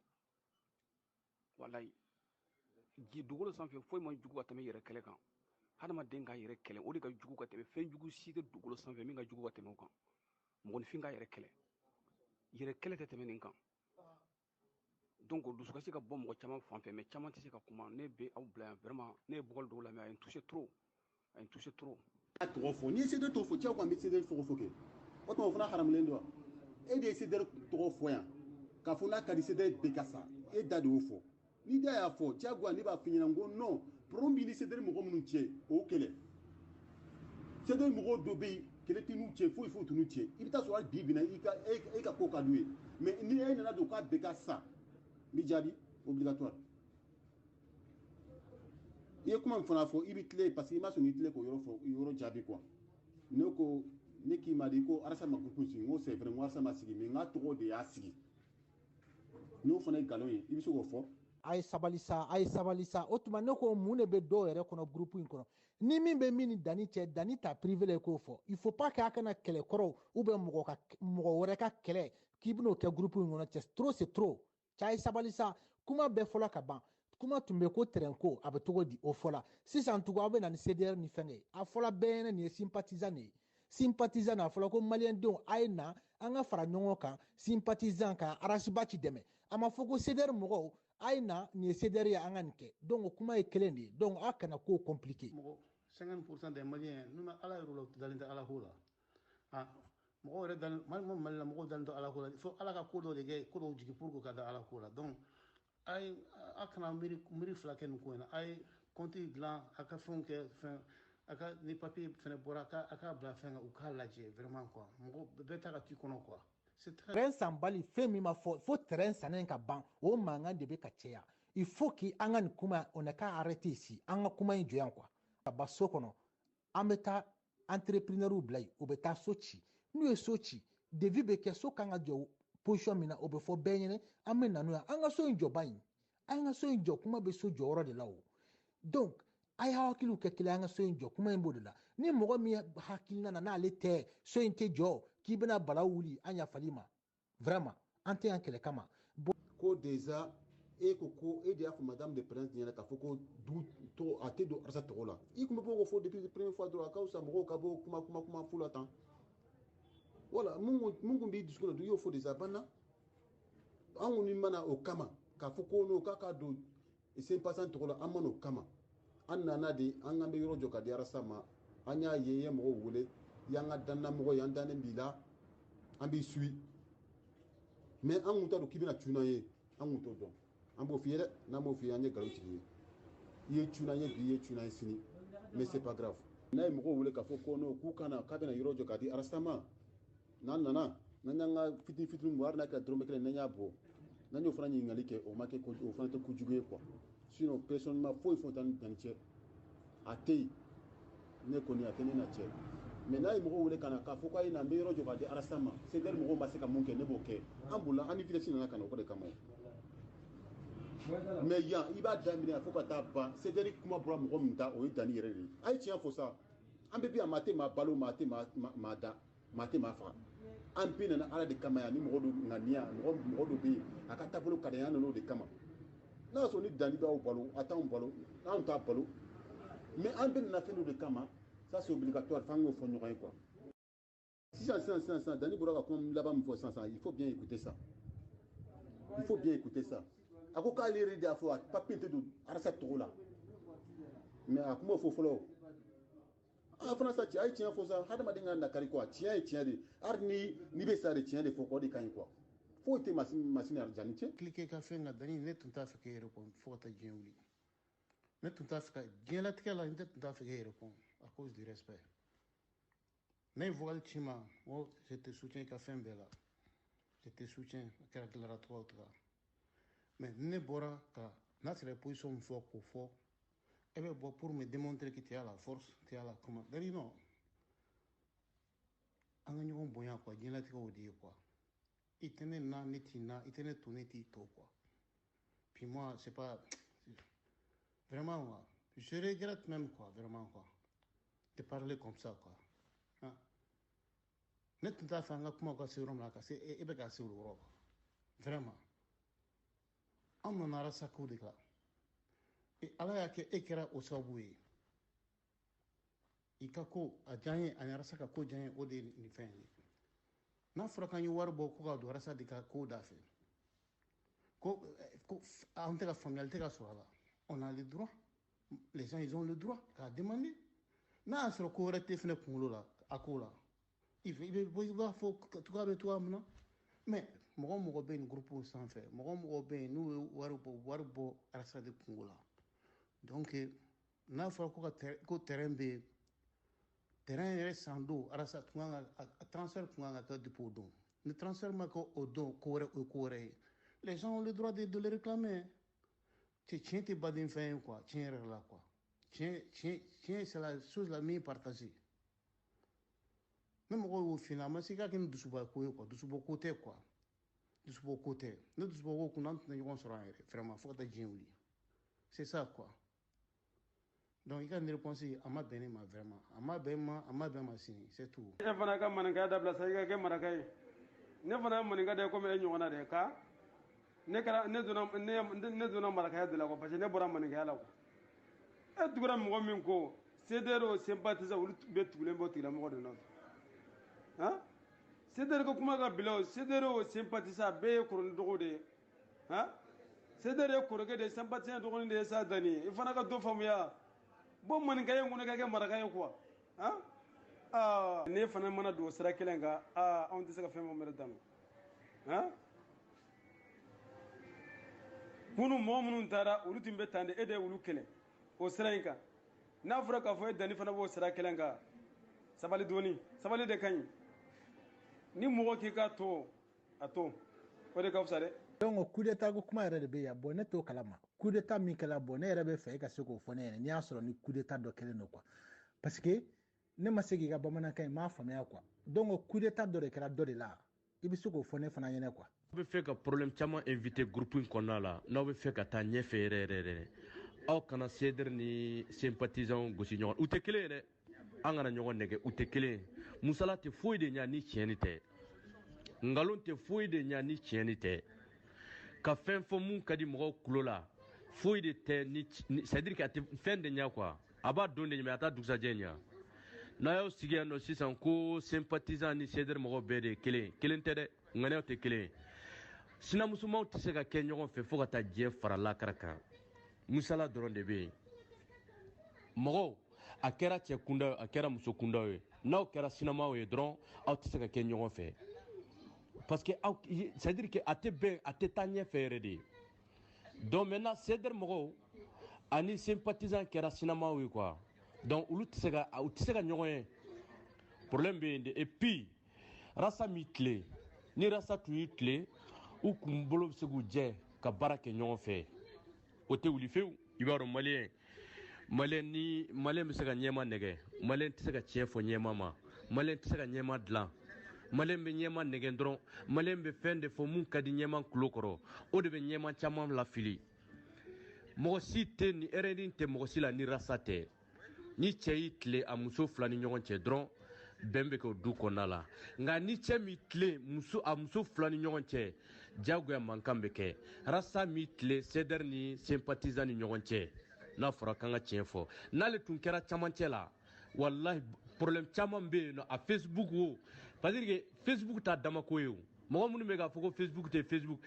walayi dugukolo sanfɛ foyi man jugu ka tɛmɛ yɛrɛ kɛlɛ kan hadamaden k'a yɛrɛ kɛlɛ o de ka jugu ka tɛmɛ fɛn jugu si tɛ dugukolo sanfɛ min ka jugu ka tɛmɛ o kan mɔgɔninfin k'a yɛrɛ kɛlɛ tɛ tɛmɛ nin kan donc dusukasi ka bɔ mɔgɔ caman fan fɛ mais caman tɛ se ka kuma ne bɛ aw bila yan vraiment ne ye bɔgɔli dɔw lamɛn a ye n touché trop a tɔgɔ fɔ n'i ye CDR tɔgɔ fɔ diyagoya an bɛ CDR tɔgɔ fɔ kɛ o tuma o fana haramulen don wa e de ye CDR tɔgɔ fɔ yan k'a fɔ n'a ka di CDR bɛɛ ka sa e da de y'o fɔ ni da y'a fɔ diyagoya ne b'a f'i ɲɛna n ko non problème b'i ni CDR mɔgɔ minnu cɛ o kɛlɛ CDR mɔgɔw dɔ bɛ yen kɛlɛ tɛ n'u cɛ foyi t'u n'u cɛ i bɛ taa sɔrɔ hali bi bi in na e ka ko ka d'u ye mais ni e nana don k'a bɛɛ ka sa n bɛ jaabi obligatoire i ye kuma min fana fɔ i bɛ tile parce que i ma sɔn k'i tile k'o yɔrɔ fɔ yɔrɔ jaabi quoi ne k'i ma de ko Arasa ma groupe sigi n ko c'est vrai n ko Arasa ma sigi mais n ka tɔgɔ de y'a sigi n'o fana ye nkalon ye i bɛ se k'o fɔ. a ye sabali sa o tuma ne ko mun de bɛ dɔw yɛrɛ kɔnɔ groupe in kɔnɔ ni min bɛ min ni Dani cɛ Dani ta privé la i k'o fɔ il faut pas que a kana kɛlɛkɔrɔw ou bien mɔgɔ wɛrɛ ka kɛlɛ k'i bɛn'o kɛ groupe in kɔnɔ c'est trop cɛ a ye sabali sa kuma bɛɛ fɔla ka ban kuma tun bɛ ko terrain ko a bɛ cogo di o fɔla sisan tugun aw bɛ na ni CDR ni fɛn ye a fɔla bɛɛ ɲɛna nin ye sympathisant de ye sympathisant a fɔla ko maliyɛndenw a ye na an ka fara ɲɔgɔn kan sympathisant ka Arasiba ci dɛmɛ a ma fɔ ko CDR mɔgɔw a ye na nin ye CDR ye an ka nin kɛ donc kuma ye kelen de ye donc a kana ko compliqué. mɔgɔ 50% des Maliens n'u ala yɛrɛ la u dalen tɛ ala ko la mɔgɔw yɛrɛ dalen Mali la mɔgɔw dalen tɛ ala ko la fo ala ka ko dɔ de kɛ ko dɔw jigi pour que ka da ala ko la donc a kana miiri fila kɛ nin ko in na a ye compte dilan a ka fɛnw kɛ fɛn a ka ni papier fɛnɛ bɔra a k'a bila fɛn kan u k'a lajɛ vraiment quoi mɔgɔ bɛɛ ta ka k'i kɔnɔ quoi. terrain sanbali fɛn min ma fɔ fo terrain sannen ka ban o mankan de bɛ ka caya il faut que an ka nin kuma on ne ka arrêter ici an ka kuma in jɔ yan quoi ka ba so kɔnɔ an bɛ taa entrepreneur bila yen u bɛ taa so ci n'u ye so ci devis bɛ kɛ so kan ka jɔ position min na o bɛ fɔ bɛɛ ɲɛna an bɛ na n'o ye an ka so in jɔ ban yen an ka so in jɔ kuma bɛ so jɔyɔrɔ de la o donc a y'a hakiliw kɛ kelen an ka so in jɔ kuma in b'o de la ni mɔgɔ min hakilina na n'ale tɛ so in tɛ jɔ k'i bɛna bala wuli an yafali ma vraiment an tɛ yan kɛlɛ kama. ko déjà e ko e de y'a fɔ madame de prince ɲɛna k'a fɔ ko du a tɛ don Arasa tɔgɔ la i tun bɛ bɔ k'o fɔ depuis première fois dɔrɔn a ka fisa mɔgɔw ka bɔ kuma fu la tan voilà mun kun b'i dusukun na du y'o fɔ déjà banna an kɔni mana o kama k'a fɔ ko n'o k'a ka don sympathisant tɔgɔ la an mana o kama an nana de an bɛ yɔrɔ jɔ ka di Arasa ma an y'a ye i ye mɔgɔw wele i y'an ka danna mɔgɔ ye an dannen b'i la an b'i suit mais an kun t'a dɔn k'i bɛna cuna ye an kun t'o dɔn an b'o f'i ye dɛ n'an m'o f'i ye an ye nkalon tigi ye i ye cuna ye bi i ye cuna ye sini mais c'est pas grave n'a ye mɔgɔw wele k'a fɔ ko non k'u kana k'a bɛna yɔrɔ jɔ k'a di arastama n'an nana n'an y'an ka fitini mun hali n'a kɛra dɔrɔmɛ kelen n'an y'a bɔ n'an y'o fana ɲininkali kɛ o ma kɛ o fana tɛ kojugu ye quoi sinon personnellement foyi t'an ni Dani cɛ a tɛ yen ne kɔni a tɛ ne na cɛ mais n'a ye mɔgɔw wele ka na k'a fɔ k'a ye na n bɛ yɔrɔ jɔ k'a di arastama CDR mɔgɔw ma se ka mun kɛ ne b'o kɛ an bolila an ni vitesse nana ka na o de kama mais yan i b'a daminɛ fo ka taa ban CDR kuma bɔra mɔgɔ min ta o ye Dani yɛrɛ de ye a ye tiɲɛ fɔ sa an bɛ bi yan maa tɛ maa balo maa tɛ maa da maa tɛ maa faga an bɛ nana ala de kama yan ni mɔgɔ dɔ ŋaniya mɔgɔ dɔ bɛ yen a ka taabolo ka di an nan'o de kama n'a sɔrɔ ni Dani b'aw balo a t'anw balo anw t'a balo mais an bɛ nana fɛn dɔ de kama ça c'est obligatoire f'an k'o fɔ ɲɔgɔn ye quoi sisan Dani bɔra ka kuma laban min fɔ sisan il faut bien écouter ça il faut bien écouter ça a ko k'ale yɛrɛ de y'a fɔ a papier tɛ don arasa tɔgɔ la mais a kuma fɔ fɔlɔ a fana sa cɛ a ye tiɲɛ fɔ sa hadamaden ka nakari quoi tiɲɛ ye tiɲɛ de hali ni bɛ sa de tiɲɛ de fɔ o de ka ɲi quoi foyi tɛ masini arijani cɛ. cliquer ka fɛn ka Dani ne tun t'a fɛ k'e yɛrɛ kɔn fo ka taa diɲɛ wuli ne tun t'a fɛ ka diɲɛlatigɛ la ne tun t'a fɛ k'e yɛrɛ kɔn à cause du respect ne ye vocal ci ma o je te soutiens ka fɛn bɛɛ la je te soutiens a kɛra dilara cogoya o cogoya mais ne bɔra ka n'a sera position min fɔ k'o fɔ e bɛ bɔ pour me démontrer que tu as la force tu as la comment Dani non an ka ɲɔgɔn bonya quoi diɲɛlatigɛ o de ye quoi i tɛ ne na ne t'i na i tɛ ne to ne t'i to quoi puis moi c'est pas vraiment quoi je regrette même quoi vraiment quoi de parler comme ça quoi hein ne tun t'a fɛ an ka kuma ka se yɔrɔ min na ka se e bɛ ka se o yɔrɔ quoi vraiment an nana arasa ko de kan ala y'a kɛ e kɛra o sababu ye i ka ko a diya n ye a ni arasa ka ko diya n ye o de ye nin fɛn ye n'a fɔra k'an ye wari bɔ ko ka don arasa de ka ko da fɛ ko an tɛ ka faamuyali tɛ ka sɔrɔ a la on a le droit les gens ils ont le droit k'a demander n'a y'a sɔrɔ ko wɛrɛ tɛ fɛnɛ kunkolo la a ko la i b'a fɔ cogoya bɛ cogoya min na mais mɔgɔ o mɔgɔ bɛ nin groupe sanfɛ mɔgɔ o mɔgɔ bɛ yen n'u ye wari bɔ arasa de kungo la donc n'a fɔra ko terrain bɛ yen terrain yɛrɛ san don arasa tun kan ka transfert tun kan ka kɛ depuis o don ni transfert ma kɛ o don ko wɛrɛ o ye ko wɛrɛ ye les gens ont le droit de le réclamer tiɲɛ tɛ baden fɛn ye quoi tiɲɛ yɛrɛ la quoi tiɲɛ c'est la chose la mieux partagée ne mɔgɔw y'o f'i ɲɛna a ma se k'a kɛ ni dusuba ko ye quoi dusubɔ ko tɛ quoi dusubɔ ko tɛ ne dusubɔ ko kun an tɛna ɲɔgɔn sɔrɔ an yɛrɛ vraiment fo ka taa diɲɛ wuli c'est ça quoi donc i ka nin réponse a ma bɛn ne ma vraiment a ma bɛn ma sini c'est tout. e fana ka maninkaya dabila sa i ka kɛ maraka ye ne fana ye maninka de ye komi e ɲɔgɔnna de ka ne donna marakaya de la quoi parce que ne bɔra maninkaya la quoi e tugura mɔgɔ min ko CDR o sympathisant olu bɛ tugulen bɔ tigilamɔgɔ de nɔfɛ han CDR ko kuma ka bila o CDR o sympathisant a bɛɛ ye kɔrɔni dɔgɔ de ye han CDR ye kɔrɔkɛ de ye sympathisant dɔgɔnin de ye sa Dani ye i fana ka dɔ faamuya bon maninkaya in kɔni ka kɛ maraka ye quoi han ne fana mana don o sira kelen kan anw tɛ se ka fɛn fɔ mɛrɛ dama han kunu mɔgɔ minnu taara olu tun bɛ tan de e de ye olu kɛlɛ o sira in kan n'a fɔra k'a fɔ e Dani fana b'o sira kelen kan sabali dɔɔni sabali de ka ɲi ni mɔgɔ k'i ka to a to o de ka fisa dɛ. donc coup d'état ko kuma yɛrɛ de bɛ yan bon ne t'o kalama coup d'état min kɛla bon ne yɛrɛ bɛ fɛ e ka se k'o fɔ ne ɲɛna n'i y'a sɔrɔ ni coup d'état dɔ kɛlen don quoi parce que ne ma se k'i ka bamanankan in m'a faamuya quoi donc coup d'état dɔ de kɛra dɔ de la i bɛ se k'o fɔ ne fana ɲɛna quoi. aw bɛ fɛ ka problème caman invité groupe in kɔnɔna la n'aw bɛ fɛ ka taa ɲɛfɛ yɛrɛ yɛrɛ aw kana CDR ni sympathisant gosi ɲɔgɔn u tɛ kelen ye dɛ an kana ɲɔgɔn nɛgɛ u tɛ kelen ye musala tɛ foyi de ɲa ni tiɲɛni tɛ nkalon tɛ foyi de ɲa ni tiɲɛni tɛ ka fɛn fɔ mun ka di mɔgɔw tulo la foyi de tɛ ni c'est à dire que a tɛ fɛn de ɲa quoi a b'a don de ɲa mais a t'a dugusajɛ ɲa n'a y'aw sigi yan nɔ sisan ko sympathisant ni CDR mɔgɔw bɛɛ de ye kelen tɛ dɛ ŋaniyaw tɛ kelen ye sinamusomaw tɛ se ka kɛ ɲɔgɔn fɛ fo ka taa diɲɛ fara lakara kan musala dɔrɔn de bɛ yen mɔgɔw a kɛra cɛ kundaw a kɛra muso kundaw ye n'aw kɛra sinamaw ye dɔrɔn aw tɛ se ka kɛ ɲɔgɔn fɛ parce que c'est à dire que a tɛ bɛn a tɛ taa ɲɛfɛ yɛrɛ de. Donc maintenant CDR mɔgɔw ani sympathisant kɛra sinamaw ye quoi. Donc olu tɛ se ka ɲɔgɔn ye. Problème bɛ yen de et puis rasa mi tile ni rasa tun y'i tile u kun bolo bɛ se k'u jɛ ka baara kɛ ɲɔgɔn fɛ. O tɛ wuli fewu i b'a dɔn maliyɛn ni maliyɛn bɛ se ka ɲɛma nɛgɛ maliyɛn tɛ se ka tiɲɛ fɔ ɲɛma ma maliyɛn tɛ se ka ɲɛma dilan maliyɛn bɛ ɲɛma nɛgɛ dɔrɔn maliyɛn bɛ fɛn de fɔ mun ka di ɲɛma tulo kɔrɔ o de bɛ ɲɛma caman lafili mɔgɔ si tɛ ni erreur tɛ mɔgɔ si la ni rasa tɛ ni cɛ y'i tile a muso fila ni ɲɔgɔn cɛ dɔrɔn bɛn bɛ kɛ o du kɔnɔna la nka ni cɛ min tile a muso fila ni ɲɔgɔn cɛ diyagoya mankan bɛ kɛ rasa min tile CDR ni sympathisant ni ɲɔgɔn cɛ n'a fɔra k'an ka tiɲɛ fɔ n'ale tun kɛra camancɛ la walahi problème caman bɛ yen nɔ a Facebook o parce que Facebook t'a damako ye o mɔgɔ minnu bɛ k'a fɔ ko Facebook tɛ Facebook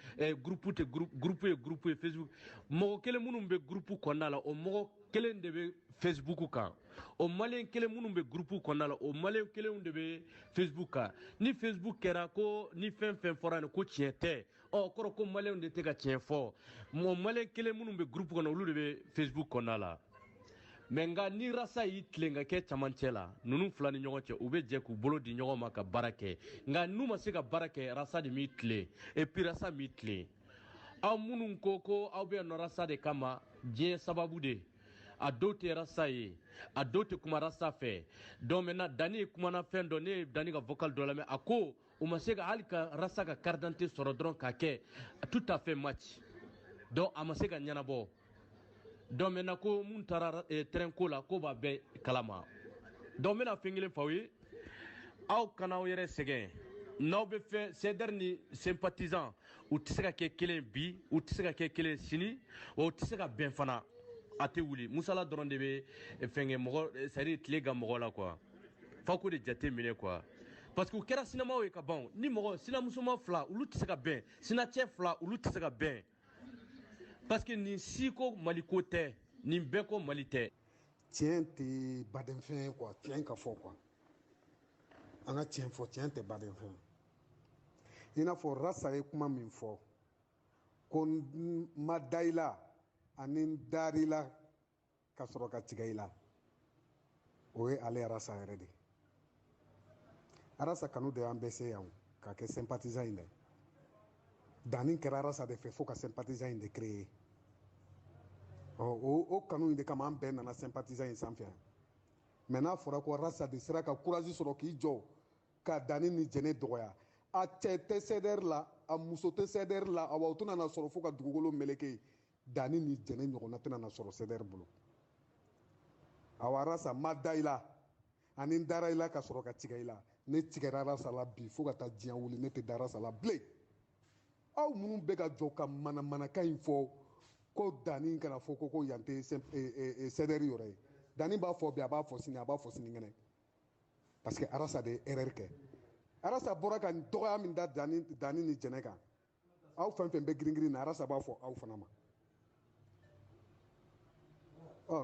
groupe tɛ groupe ye Facebook mɔgɔ kelen minnu bɛ groupe kɔnɔna la o mɔgɔ kelen de bɛ Facebook kan o maliyɛn kelen minnu bɛ groupe kɔnɔna la o maliyɛn kelenw de bɛ Facebook kan ni Facebook kɛra ko ni fɛn fɛn fɔra nin ko tiɲɛ tɛ ɔ kɔrɔ ko maliyɛnw de tɛ ka tiɲɛ fɔ mɔgɔ maliyɛn kelen minnu bɛ groupe kɔnɔ olu de bɛ Facebook kɔnɔna la mais nka ni rasa y'i tilen ka kɛ camancɛ la ninnu fila ni ɲɔgɔn cɛ u bɛ jɛ k'u bolo di ɲɔgɔn ma ka baara kɛ nka n'u ma se ka baara kɛ rasa de m'i tilen et puis rasa m'i tilen aw minnu ko aw bɛ nɔ rasa de kama diɲɛ sababu de a dɔw tɛ rasa ye a dɔw tɛ kuma rasa fɛ donc maintenant Dani ye kumana fɛn dɔ ne ye Dani ka vocal dɔ lamɛn a ko u ma se ka hali ka rasa ka carte d'identité sɔrɔ dɔrɔn k'a kɛ tout à fait match donc a ma se ka ɲɛnabɔ donc maintenant ko mun taara terrain ko la ko b'a bɛɛ kalama donc n bɛna fɛn kelen f'aw ye aw kana aw yɛrɛ sɛgɛn n'aw bɛ fɛn CDR ni sympathisant u tɛ se ka kɛ kelen bi u tɛ se ka kɛ kelen sini wa u tɛ se ka bɛn fana a tɛ wuli musala dɔrɔn de bɛ fɛn kɛ mɔgɔ c'est à dire tile ka mɔgɔ la quoi f'a ko de jate minɛ quoi parce que u kɛra sinamaw ye ka ban ni mɔgɔ sinamusoma fila olu tɛ se ka bɛn sinacɛ fila olu tɛ se ka bɛn parce que nin si ko Mali ko tɛ nin bɛɛ ko Mali tɛ. tiɲɛ tɛ badenfɛn ye quoi tiɲɛ ka fɔ quoi an ka tiɲɛ fɔ tiɲɛ tɛ badenfɛn i n'a fɔ rasa ye kuma min fɔ ko n ma da i la ani n dar'i la ka sɔrɔ ka tigɛ i la o ye ale rasa yɛrɛ de rasa kanu de y'an bɛɛ se yan ka kɛ sympathisant in dɛ danni kɛra rasa de fɛ fo ka sympathisant in de créer o kanu in de kama an bɛɛ nana sympathisant in sanfɛ mais n'a fɔra ko rasa de sera ka courage sɔrɔ k'i jɔ ka danni ni jɛnɛ dɔgɔya a cɛ tɛ CDR la a muso tɛ CDR la awa o tɛna na sɔrɔ fo ka dugukolo meleke danni ni jɛnɛ ɲɔgɔnna tɛna na sɔrɔ CDR bolo awa rasa ma da i la ani n dara i la ka sɔrɔ ka tigɛ i la ne tigɛra rasa la bi fo ka taa diɲɛ wuli ne tɛ da rasa la bilen aw minnu bɛ ka jɔ ka manamanakan in fɔ ko danni kana fɔ ko yan tɛ CDR yɔrɔ ye danni b'a fɔ bi a b'a fɔ sini a b'a fɔ sinikɛnɛ parce que arasa de ye erreur kɛ arasa bɔra ka dɔgɔya min da danni ni jɛnɛ kan aw fɛn fɛn bɛ girin girin na arasa b'a fɔ aw fana ma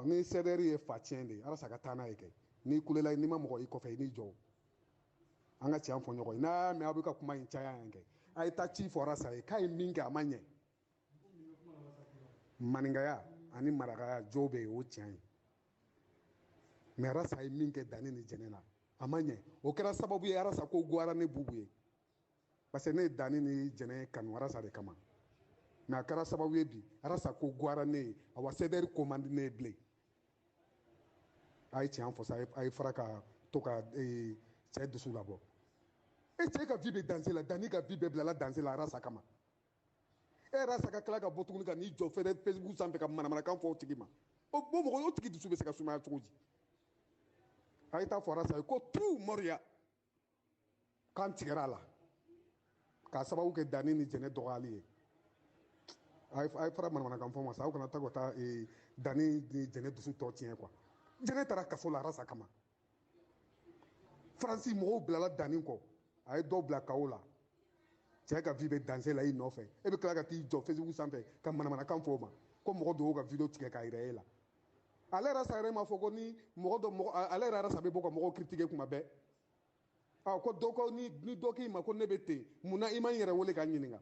ni CDR ye fa tiɲɛ de ye arasa ka taa n'a ye kɛ n'i kulela n'i ma mɔgɔ i kɔfɛ i n'i jɔ an ka tiɲɛ fɔ ɲɔgɔn ye n'a y'a mɛn aw bɛ ka kuma in caya yan kɛ a ye taa ci fɔ arasa ye k'a ye min kɛ a ma ɲɛ maninkaya ani marakaya jo bɛ yen o tiɲɛ ye mais arasa ye min kɛ danni ni jɛnɛ na a ma ɲɛ o kɛra sababu ye arasa ko gwara ne bubu ye parce que ne ye danni ni jɛnɛ kanu arasa de kama mais a kɛra sababu ye bi arasa ko gwara ne ye awa CDR ko man di ne ye bilen a ye tiɲɛ fɔ sa a ye fara ka to ka cɛ dusu labɔ e cɛ ka vie bɛ danse la danni ka vie bɛɛ bilala danse la arasa kama e arasa ka tila ka bɔ tuguni ka n'i jɔ Facebook sanfɛ ka manamanakan fɔ o tigi ma o mɔgɔ o tigi dusu bɛ se ka sumaya cogo di a ye taa fɔ arasa ye ko tout moriya k'an tigɛra a la k'a sababu kɛ danni ni jɛnɛ dɔgɔyali ye a ye fara manamanakan fɔ ma sa aw kana taa ka taa danni ni jɛnɛ dusu tɔ tiɲɛ quoi jɛnɛ taara kaso la arasa kama faransi mɔgɔw bilala danni kɔ a ye dɔw bila kawo la cɛ ka vie bɛ danse la i nɔfɛ e bɛ tila ka t'i jɔ Facebook sanfɛ ka manamanakan fɔ o ma ko mɔgɔ dɔw ka video tigɛ k'a yira e la ale yɛrɛ sa yɛrɛ ma fɔ ko ni mɔgɔ dɔ ale yɛrɛ sa bɛ bɔ ka mɔgɔw critiquer kuma bɛɛ ko doko ni doki ma ko ne bɛ ten munna i ma n yɛrɛ wele k'a ɲininka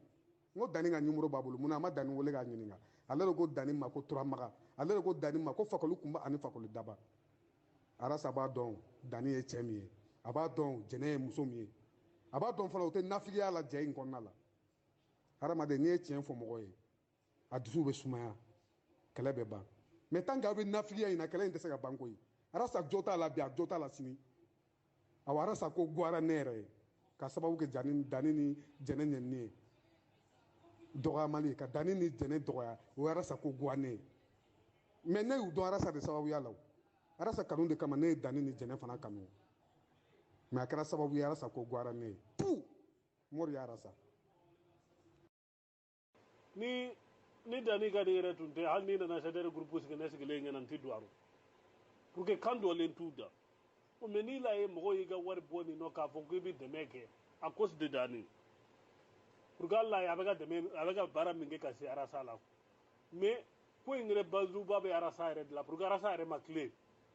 n ko dani ka numéro b'a bolo munna a ma dani wele k'a ɲininka ale de ko dani ma ko turamaga ale de ko dani ma ko fakoli kunba ani fakoli daba arasa b'a dɔn dani ye cɛ min ye a b'a dɔn jɛnɛ ye muso min ye a b'a dɔn fana o tɛ nafigiya la jɛ in kɔnɔna la hadamaden n'i ye tiɲɛ fɔ mɔgɔ ye a dusu bɛ sumaya kɛlɛ bɛ ban mais tant que aw bɛ nafigiya in na kɛlɛ in tɛ se ka ban koyi arasa jo t'a la bi a jo t'a la sini awa arasa ko gwara ne yɛrɛ ye ka sababu kɛ dani ni jɛnɛ ɲɛni ye dɔgɔyamali ka dani ni jɛnɛ dɔgɔya o ye arasa ko gwa ne ye mais ne y'u dɔn arasa de sababuya la o arasa kanu de kama ne ye dani ni jɛnɛ fana kanu mais a kɛra sababu ye arasa ko gwara ne ye pu mori ya arasa ni dani ka de yɛrɛ tun tɛ hali ni nana sadɛrɛ groupe sigi ne sigilen ɲɛna n tɛ don a rɔ pour que kan dɔlen t'u da mais n'i la ye mɔgɔw y'i ka wari bɔ nin nɔ k'a fɔ k'i bɛ dɛmɛ kɛ à cause de dani pour que hali la ye a bɛ ka baara min kɛ ka se arasa la mais ko in yɛrɛ bazuba bɛ arasa yɛrɛ de la pour que arasa yɛrɛ ma tile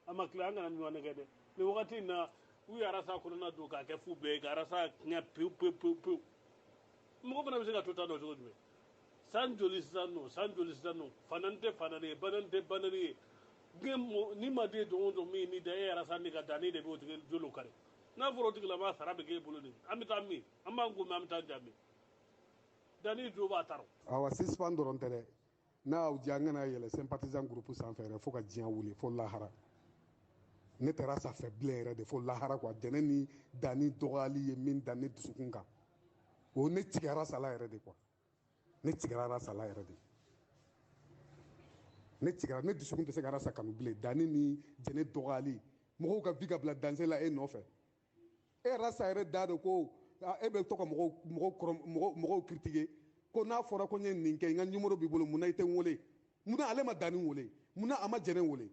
a ma tile an kana ɲɔgɔn nɛgɛ dɛ nin wagati in na u ye arasa kɔnɔna don k'a kɛ fu bɛɛ ye ka arasa tiɲɛ pewu pewu pewu pewu mɔgɔ fana bɛ se ka to ta dɔn cogo jumɛn san joli sisan nɔ fanani tɛ fanani ye banani tɛ banani ye ni ma den don o don min ni da e arasa ni ka dani de b'o tigi jolo kari n'a fɔra o tigilama sara bɛ k'e bolo nin an bɛ taa min an b'an ko mɛ an bɛ taa ja min dani jo b'a ta rɔ awa sispan dɔrɔn tɛ dɛ n'a y'aw diya an kana yɛlɛ sympathisant groupe sanfɛ yɛrɛ fo ka diɲɛ wuli fo lahara ne tɛ rasa fɛ bilen yɛrɛ de fo lahara quoi jɛnɛ ni dani dɔgɔyali ye min da ne dusukun kan o ne tigɛra sala yɛrɛ de quoi ne tigɛra sala yɛrɛ de ne tigɛra ne dusukun tɛ se ka rasa kanu bilen dani ni jɛnɛ dɔgɔyali mɔgɔw ka bi ka bila danger la e nɔfɛ e rasa yɛrɛ da de ko e bɛ to ka mɔgɔw critiquer ko n'a fɔra ko n ye nin kɛ n ka numéro b'i bolo munna i tɛ n wele munna ale ma dani wele munna a ma jɛnɛ wele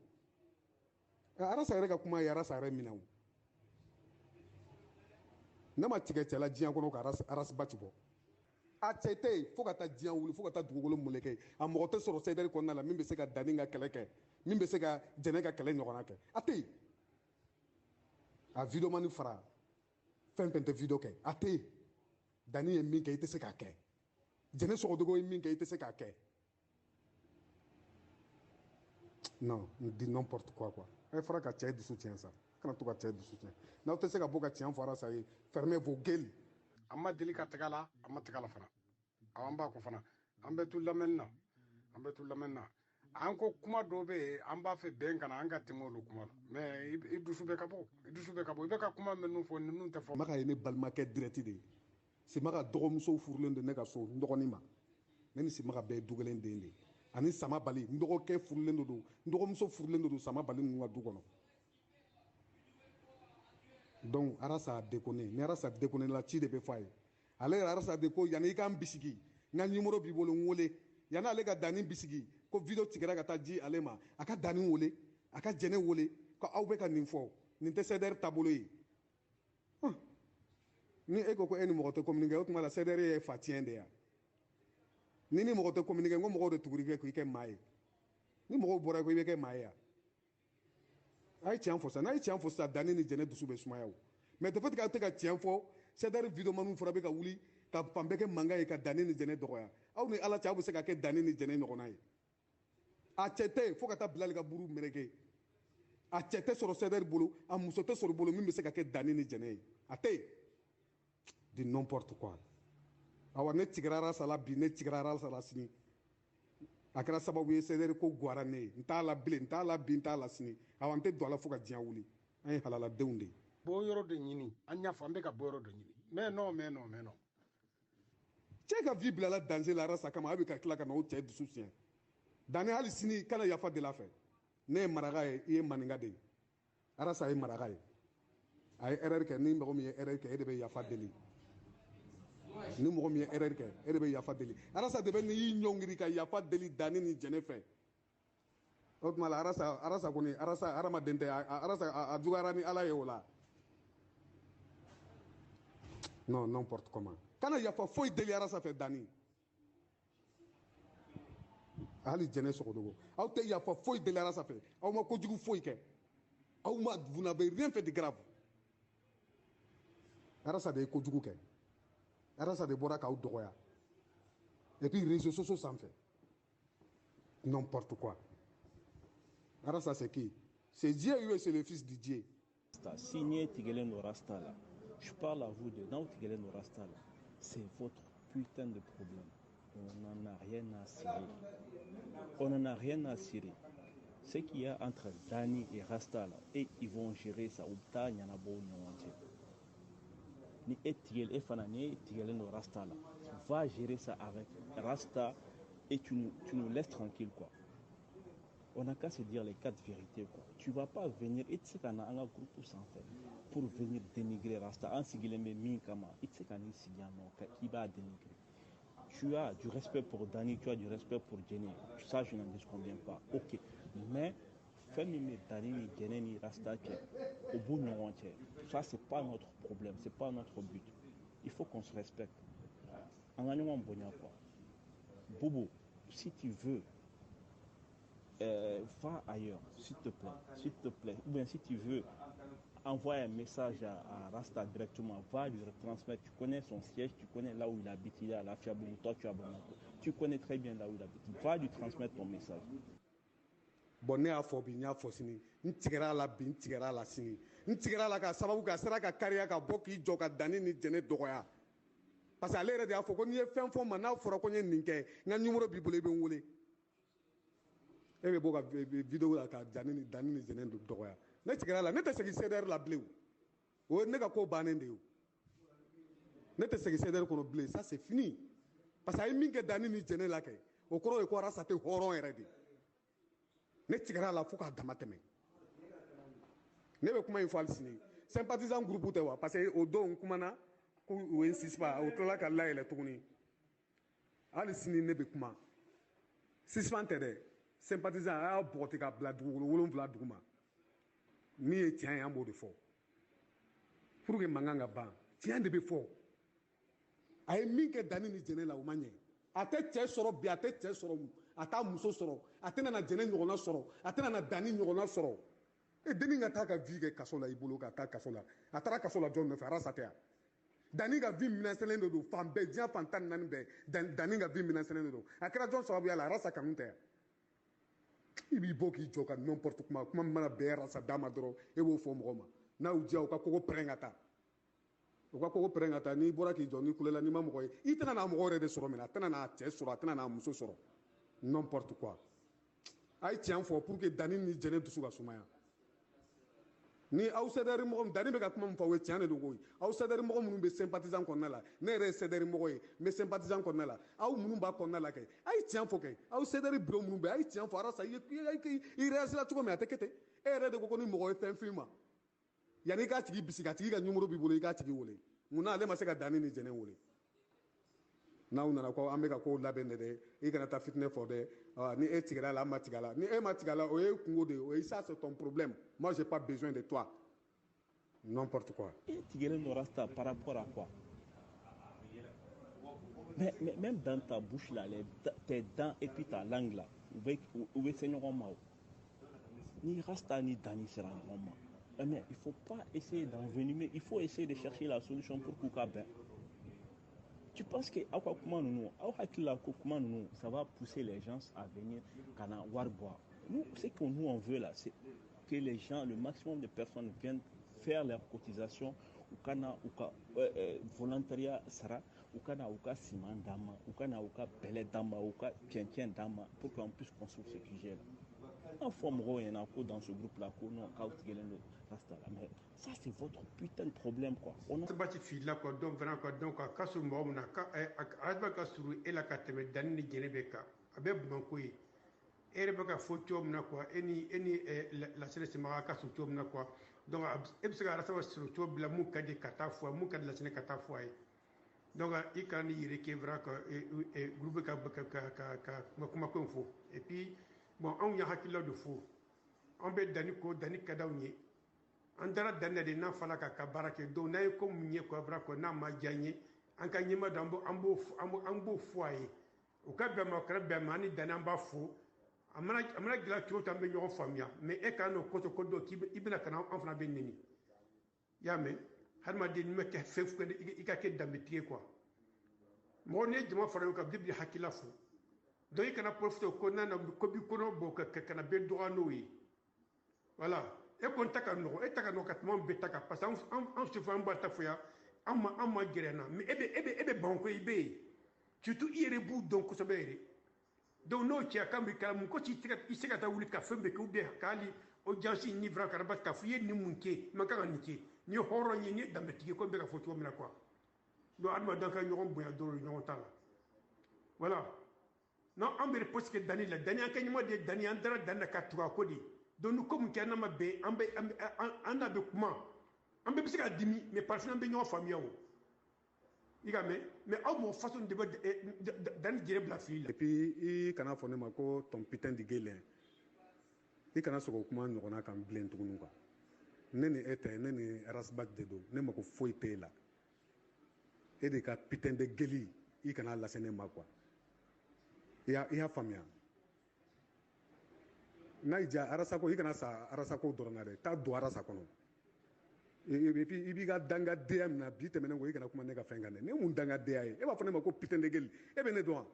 arasa yɛrɛ ka kuma ye arasa yɛrɛ minɛ o ne ma tigɛ cɛ la diɲɛ kɔnɔ ka arasiba ci bɔ a cɛ tɛ yen fo ka taa diɲɛ wuli fo ka taa dugukolo meleke a mɔgɔ tɛ sɔrɔ sedɛri kɔnɔna la min bɛ se ka dani ka kɛlɛ kɛ min bɛ se ka jɛnɛ ka kɛlɛ ɲɔgɔnna kɛ a tɛ yen a video mani fara fɛn fɛn tɛ video kɛ a tɛ yen dani ye min kɛ i tɛ se k'a kɛ jɛnɛ sɔgɔdogo ye min kɛ i tɛ se k'a kɛ non on dit n'importe quoi e fɔra ka cɛ dusu tiɲɛ sa kana to ka cɛ dusu tiɲɛ n'aw tɛ se ka bɔ ka tiɲɛ fɔ arasa ye fermez vos gueules an ma deli ka tɛgɛ la an ma tɛgɛ la fana an b'a ko fana an bɛ tu lamɛnni na an bɛ tu lamɛnni na an ko kuma dɔw bɛ yen an b'a fɛ bɛn kana an ka tɛmɛ olu kuma la mais i dusu bɛ ka bɔ i dusu bɛ ka bɔ i bɛ ka kuma minnu fɔ ninnu tɛ fɔ. Maga ye ne balimakɛ direct de ye Simaga dɔgɔmusow furulen don ne ka so n dɔgɔnin ma ne ni Simaga bɛɛ ye du kelen den de ye ani Sama Bali n dɔgɔkɛ furulen don n dɔgɔmuso furulen don Sama Bali ninnu ka du kɔnɔ. Donc arasa a déconné ni arasa déconné la ci de bɛ fɔ a ye ale yɛrɛ arasa de ko yanni i k'an bisigi n ka numéro b'i bolo n wele yanni ale ka dani bisigi ko video tigɛra ka taa di ale ma a ka dani wele a ka jɛnɛ wele ko aw bɛ ka nin fɔ nin tɛ CDR taabolo ye ni e ko ko e ni mɔgɔ tɛ communiquer o tuma la CDR ye fa tiɲɛ de ya ni mɔgɔ tɛ communiquer n ko mɔgɔw de tuguri kɛ k'i kɛ maa ye ni mɔgɔw bɔra ko i bɛ kɛ maa ye ya a ye tiɲɛ fɔ sa n'a ye tiɲɛ fɔ sa dani ni jɛnɛ dusu bɛ sumaya o mais de fait que aw tɛ ka tiɲɛ fɔ CDR video manu fana bɛ ka wuli ka fan bɛɛ kɛ mankan ye ka dani ni jɛnɛ dɔgɔya aw ni ala cɛ aw bɛ se ka kɛ dani ni jɛnɛ ɲɔgɔnna ye a cɛ tɛ yen fo ka taa Bilali ka buru meleke a cɛ tɛ sɔrɔ CDR bolo a muso tɛ sɔrɔ bolo min bɛ se ka kɛ dani ni jɛnɛ ye a tɛ yen di n'importe quoi awa ne tigɛra arasa la bi ne tigɛra arasa la sini a kɛra sababu ye CDR ko gwara ne ye n t'a la bilen n t'a la bi n t'a la sini awa n tɛ don a la fo ka diɲɛ wuli an ye halaladenw de ye. bɔ yɔrɔ de ɲini an y'a fɔ an bɛ ka bɔ yɔrɔ de ɲini mais non cɛ ka vie bilala danger la arasa kama a bɛ ka tila ka na o cɛ dusu tiɲɛ dani hali sini kana yafa deli a fɛ ne ye maraka ye i ye maninka de ye arasa ye maraka ye a ye erreur kɛ ni mɔgɔ min ye erreur kɛ e de bɛ yafa deli ni mɔgɔ min ye erreur kɛ e de bɛ yafa deli arasa de bɛ n'i y'i ɲɔngiri ka yafa deli dani ni jɛnɛ fɛ o tuma la arasa kɔni arasa hadamaden tɛ arasa a juguyara ni ala ye o la non n'importe comment kana yafa foyi deli arasa fɛ dani hali jɛnɛ sɔgɔdogo aw tɛ yafa foyi deli arasa fɛ aw ma kojugu foyi kɛ aw ma vous n'avez rien fait de grave arasa de ko jugu kɛ arasa de bɔra k'aw dɔgɔya et puis réseaux sociaux sanfɛ n'importe quoi arasa c'est qui c'est Dieu ou c'est le fils de Dieu. Signé Tigelen Rasta là, je parle à vous de dans Tigelen Rasta là, c'est votre putain de problème. On n'en a rien à cirer. On n'en a rien à cirer. Ce qu'il y a entre Dani et Rasta là, et ils vont gérer ça. Ou n'y en a pas ni Tigel et Fanani, Tigelen Rasta là. Tu vas gérer ça avec Rasta et tu nous laisses tranquille quoi. On n'a qu'à se dire les quatre vérités quoi. Tu vas pas venir et tu sais qu'on a un groupe sans fait pour venir dénigrer Rasta. En sigileme minkama, et tu sais qu'on est sigilano qui va dénigrer. Tu as du respect pour Dani, tu as du respect pour Jenny. Ça je n'en disconviens pas. Ok, mais fais-moi Dani, Jenny, Rasta au bout de nos ça c'est pas notre problème, c'est pas notre but. Il faut qu'on se respecte. En gagnant un bon quoi. Bobo, si tu veux. Va ailleurs, s'il te plaît. Ou bien si tu veux envoyer un message à Rasta directement, va lui retransmettre. Tu connais son siège, tu connais là où il habite, il est à la Fiaboum, toi tu as Bamako. Tu connais très bien là où il habite. Va lui transmettre ton message. Bon, ne y'a fɔ bi n y'a fɔ sini n tigɛra a la bi n tigɛra a la sini n tigɛra a la ka sababu kɛ a sera ka kariya ka bɔ k'i jɔ ka Dani ni Jɛnɛ dɔgɔya parce que ale yɛrɛ de y'a fɔ ko n'i ye fɛn fɔ n ma n'a fɔra ko n ye nin kɛ n ka numéro b'i bolo i bɛ n wele. E bɛ bɔ ka vidéo la ka Dani ni Jɛnɛ dɔgɔya ne tigɛra a la ne tɛ segin CDR la bilen o ye ne ka ko bannen de ye o ne tɛ segin CDR kɔnɔ bilen ça c'est fini parce que a ye min kɛ Dani ni Jɛnɛ la kɛ o kɔrɔ ye ko Arasa tɛ hɔrɔn yɛrɛ de ne tigɛra a la fo k'a dama tɛmɛ ne bɛ kuma in fɔ hali sini sympathisant groupe tɛ wa parce que o don n kumana ko o ye Sispa o tilala ka layɛlɛ tuguni hali sini ne bɛ kuma Sispa tɛ dɛ sympathisant a y'a bɔgɔti ka bila dugukolo 7 duguma min ye tiɲɛ ye an b'o de fɔ pour que mankan ka ban tiɲɛ de bɛ fɔ a ye min kɛ Dani ni Jɛnɛ la o ma ɲɛ a tɛ cɛ sɔrɔ bi a tɛ cɛ sɔrɔ a t'a muso sɔrɔ a tɛna na Jɛnɛ ɲɔgɔnna sɔrɔ a tɛna na Dani ɲɔgɔnna sɔrɔ e denni ka taa ka vie kɛ kaso la i bolo ka taa kaso la a taara kaso la jɔn nɔfɛ Arasa tɛ yan Dani ka vie menacelen de don fan bɛɛ diɲɛ fan 14 bɛɛ Dani ka vie menacelen de don a kɛra jɔn sababuya la Arasa kanu tɛ yan i b'i bɔ k'i jɔ ka n'importe kuma min mana bɛn Arasa da ma dɔrɔn e b'o fɔ mɔgɔ ma n'a y'u diya u ka kogo pɛrɛn ka taa u ka kogo pɛrɛn ka taa n'i bɔra k'i jɔ n'i kulela n'i ma mɔgɔ ye i tɛna n'a mɔgɔ yɛrɛ de sɔrɔ mɛ a tɛna n'a cɛ sɔrɔ a tɛna n'a muso sɔrɔ n'importe quoi a ye tiɲɛ fɔ pour que Dani ni Jɛnɛ dusu ka sumaya ni aw CDR mɔgɔ Dani bɛ ka kuma min fɔ o ye tiɲɛ de don koyi aw CDR mɔgɔ minnu bɛ sympathisant kɔnɔna la ne yɛrɛ ye CDR mɔgɔ ye n bɛ sympathisant kɔnɔna la aw minnu b'a kɔnɔna la kɛ a ye tiɲɛ fɔ kɛ aw CDR bureau minnu bɛ a ye tiɲɛ fɔ Arasa i réagit la cogo min a tɛ kɛ ten e yɛrɛ de ko ni mɔgɔ ye fɛn f'i ma yanni i k'a tigi bisigi a tigi ka numéro b'i bolo i k'a tigi wele munna ale ma se ka Dani ni Jɛnɛ wele n'aw nana ko an bɛ ka kow labɛn de dɛ i kana taa fitinɛ fɔ dɛ ni e tigɛra a la an ma tigɛ a la ni e ma tigɛ a la o ye kungo de ye o ye ça c'est ton problème moi j'ai pas besoin de toi n'importe quoi. Tigelen no Rasta par rapport à quoi? Mais même dans ta bouche là, tes dents et puis ta langue là, où est Seigneur Mao? Ni Rasta ni Dani sera un mais il faut pas essayer d'envenimer, il faut essayer de chercher la solution pour Koukaben. Tu penses que ça va pousser les gens à venir Kana Warbois? Nous, ce que nous on veut là, c'est que les gens, le maximum de personnes viennent faire leur cotisation ou Kana volontariat sera ou Kana ciment dama ou Kana pellet dama ou Tien dama pour qu'on puisse construire ce sujet là. En forme dans ce groupe là mais ça c'est votre putain de problème quoi. On a bati fila quoi donc vraiment quoi donc ka sur mo na ka azba ka suru ela ka teme Dani Jɛnɛ bɛ ka a bɛ Bamakɔ ye e yɛrɛ bɛ ka fɔ cogo min na quoi e ni la Sɛnɛ Semaga ka suru cogo min na quoi donc e bɛ se ka Arasa suru cogo bila mun ka di ka taa fɔ mun ka di la Sɛnɛ ka taa fɔ a ye donc i ka ni yɛrɛ kɛ vraiment que groupe ka kuma ko in fɔ et puis bon anw ye hakilila de fɔ an bɛ Dani ko Dani ka d'aw ye an taara Dani de n'a fala ka baara kɛ donc n'a ye ko mun ye quoi vraiment que n'a ma diya n ye an ka ɲɛma dɔ an b'o fɔ a ye u ka bɛn ma kɛra bɛn ma an ni Dani an b'a fɔ a mana dilan cogo cogo an bɛ ɲɔgɔn faamuya mais e ka n'o ko to ko dɔ k'i bɛna ka na an fana bɛ nɛni i y'a mɛn hadamaden ma kɛ fɛn fu i ka kɛ danbetigi quoi mɔgɔ ni jama fara ɲɔgɔn kan bibili hakila fo donc i kana profite ko nana ko bi kɔnɔ bɔ ka kana bɛ dɔgɔ n'o ye voilà e ko n ta ka nɔgɔ e ta ka nɔgɔ ka tuma bɛɛ ta kan parce que an sufɛ an b'a ta fɔ yan an ma gɛrɛ na mais e bɛ ban ko i bɛ yen surtout i yɛrɛ b'u dɔn kosɛbɛ yɛrɛ donc n'o cɛ kan bɛ kala mun ko i se ka taa wuli ka fɛn bɛɛ kɛ ou bien k'ali audience ni vra kara bas ka fɔ i ye nin mun kɛ man kan ka nin kɛ ni ye hɔrɔn ye ni ye danbetigi ko n bɛ ka fɔ cogo min na quoi donc adamaden ka ɲɔgɔn bonya dɔrɔn ɲɔgɔn ta la voilà non an bɛ poste kɛ dani la dani an kɛ ɲuman de ye dani an dara dani la ka tugu a ko de donc ni ko mun kɛ n'a ma bɛn an n'a bɛ kuma an bɛɛ bɛ se ka dimi mais par an bɛ ɲɔgɔn faamuya o i ka mɛn mais aw mɔgɔ façon de bɛ dani jɛrɛ bila fili la. et puis i kana fɔ ne ma ko ton putain de gueule i kana sɔgɔ kuma ɲɔgɔnna kan bilen tuguni quoi ne ni e tɛ ne ni rasbach de don ne mako foyi t'e la e de ka putain de gueule i kana lase ne ma quoi i y'a faamuya n'a y'i diya arasako i kana sa arasako dɔrɔn na dɛ taa don arasa kɔnɔ et puis i b'i ka dangadenya min na bi tɛmɛnen ko i kana kuma ne ka fɛn kan dɛ ne mun dangadenya ye e b'a fɔ ne ma ko putain de gueule e bɛ ne dɔn wa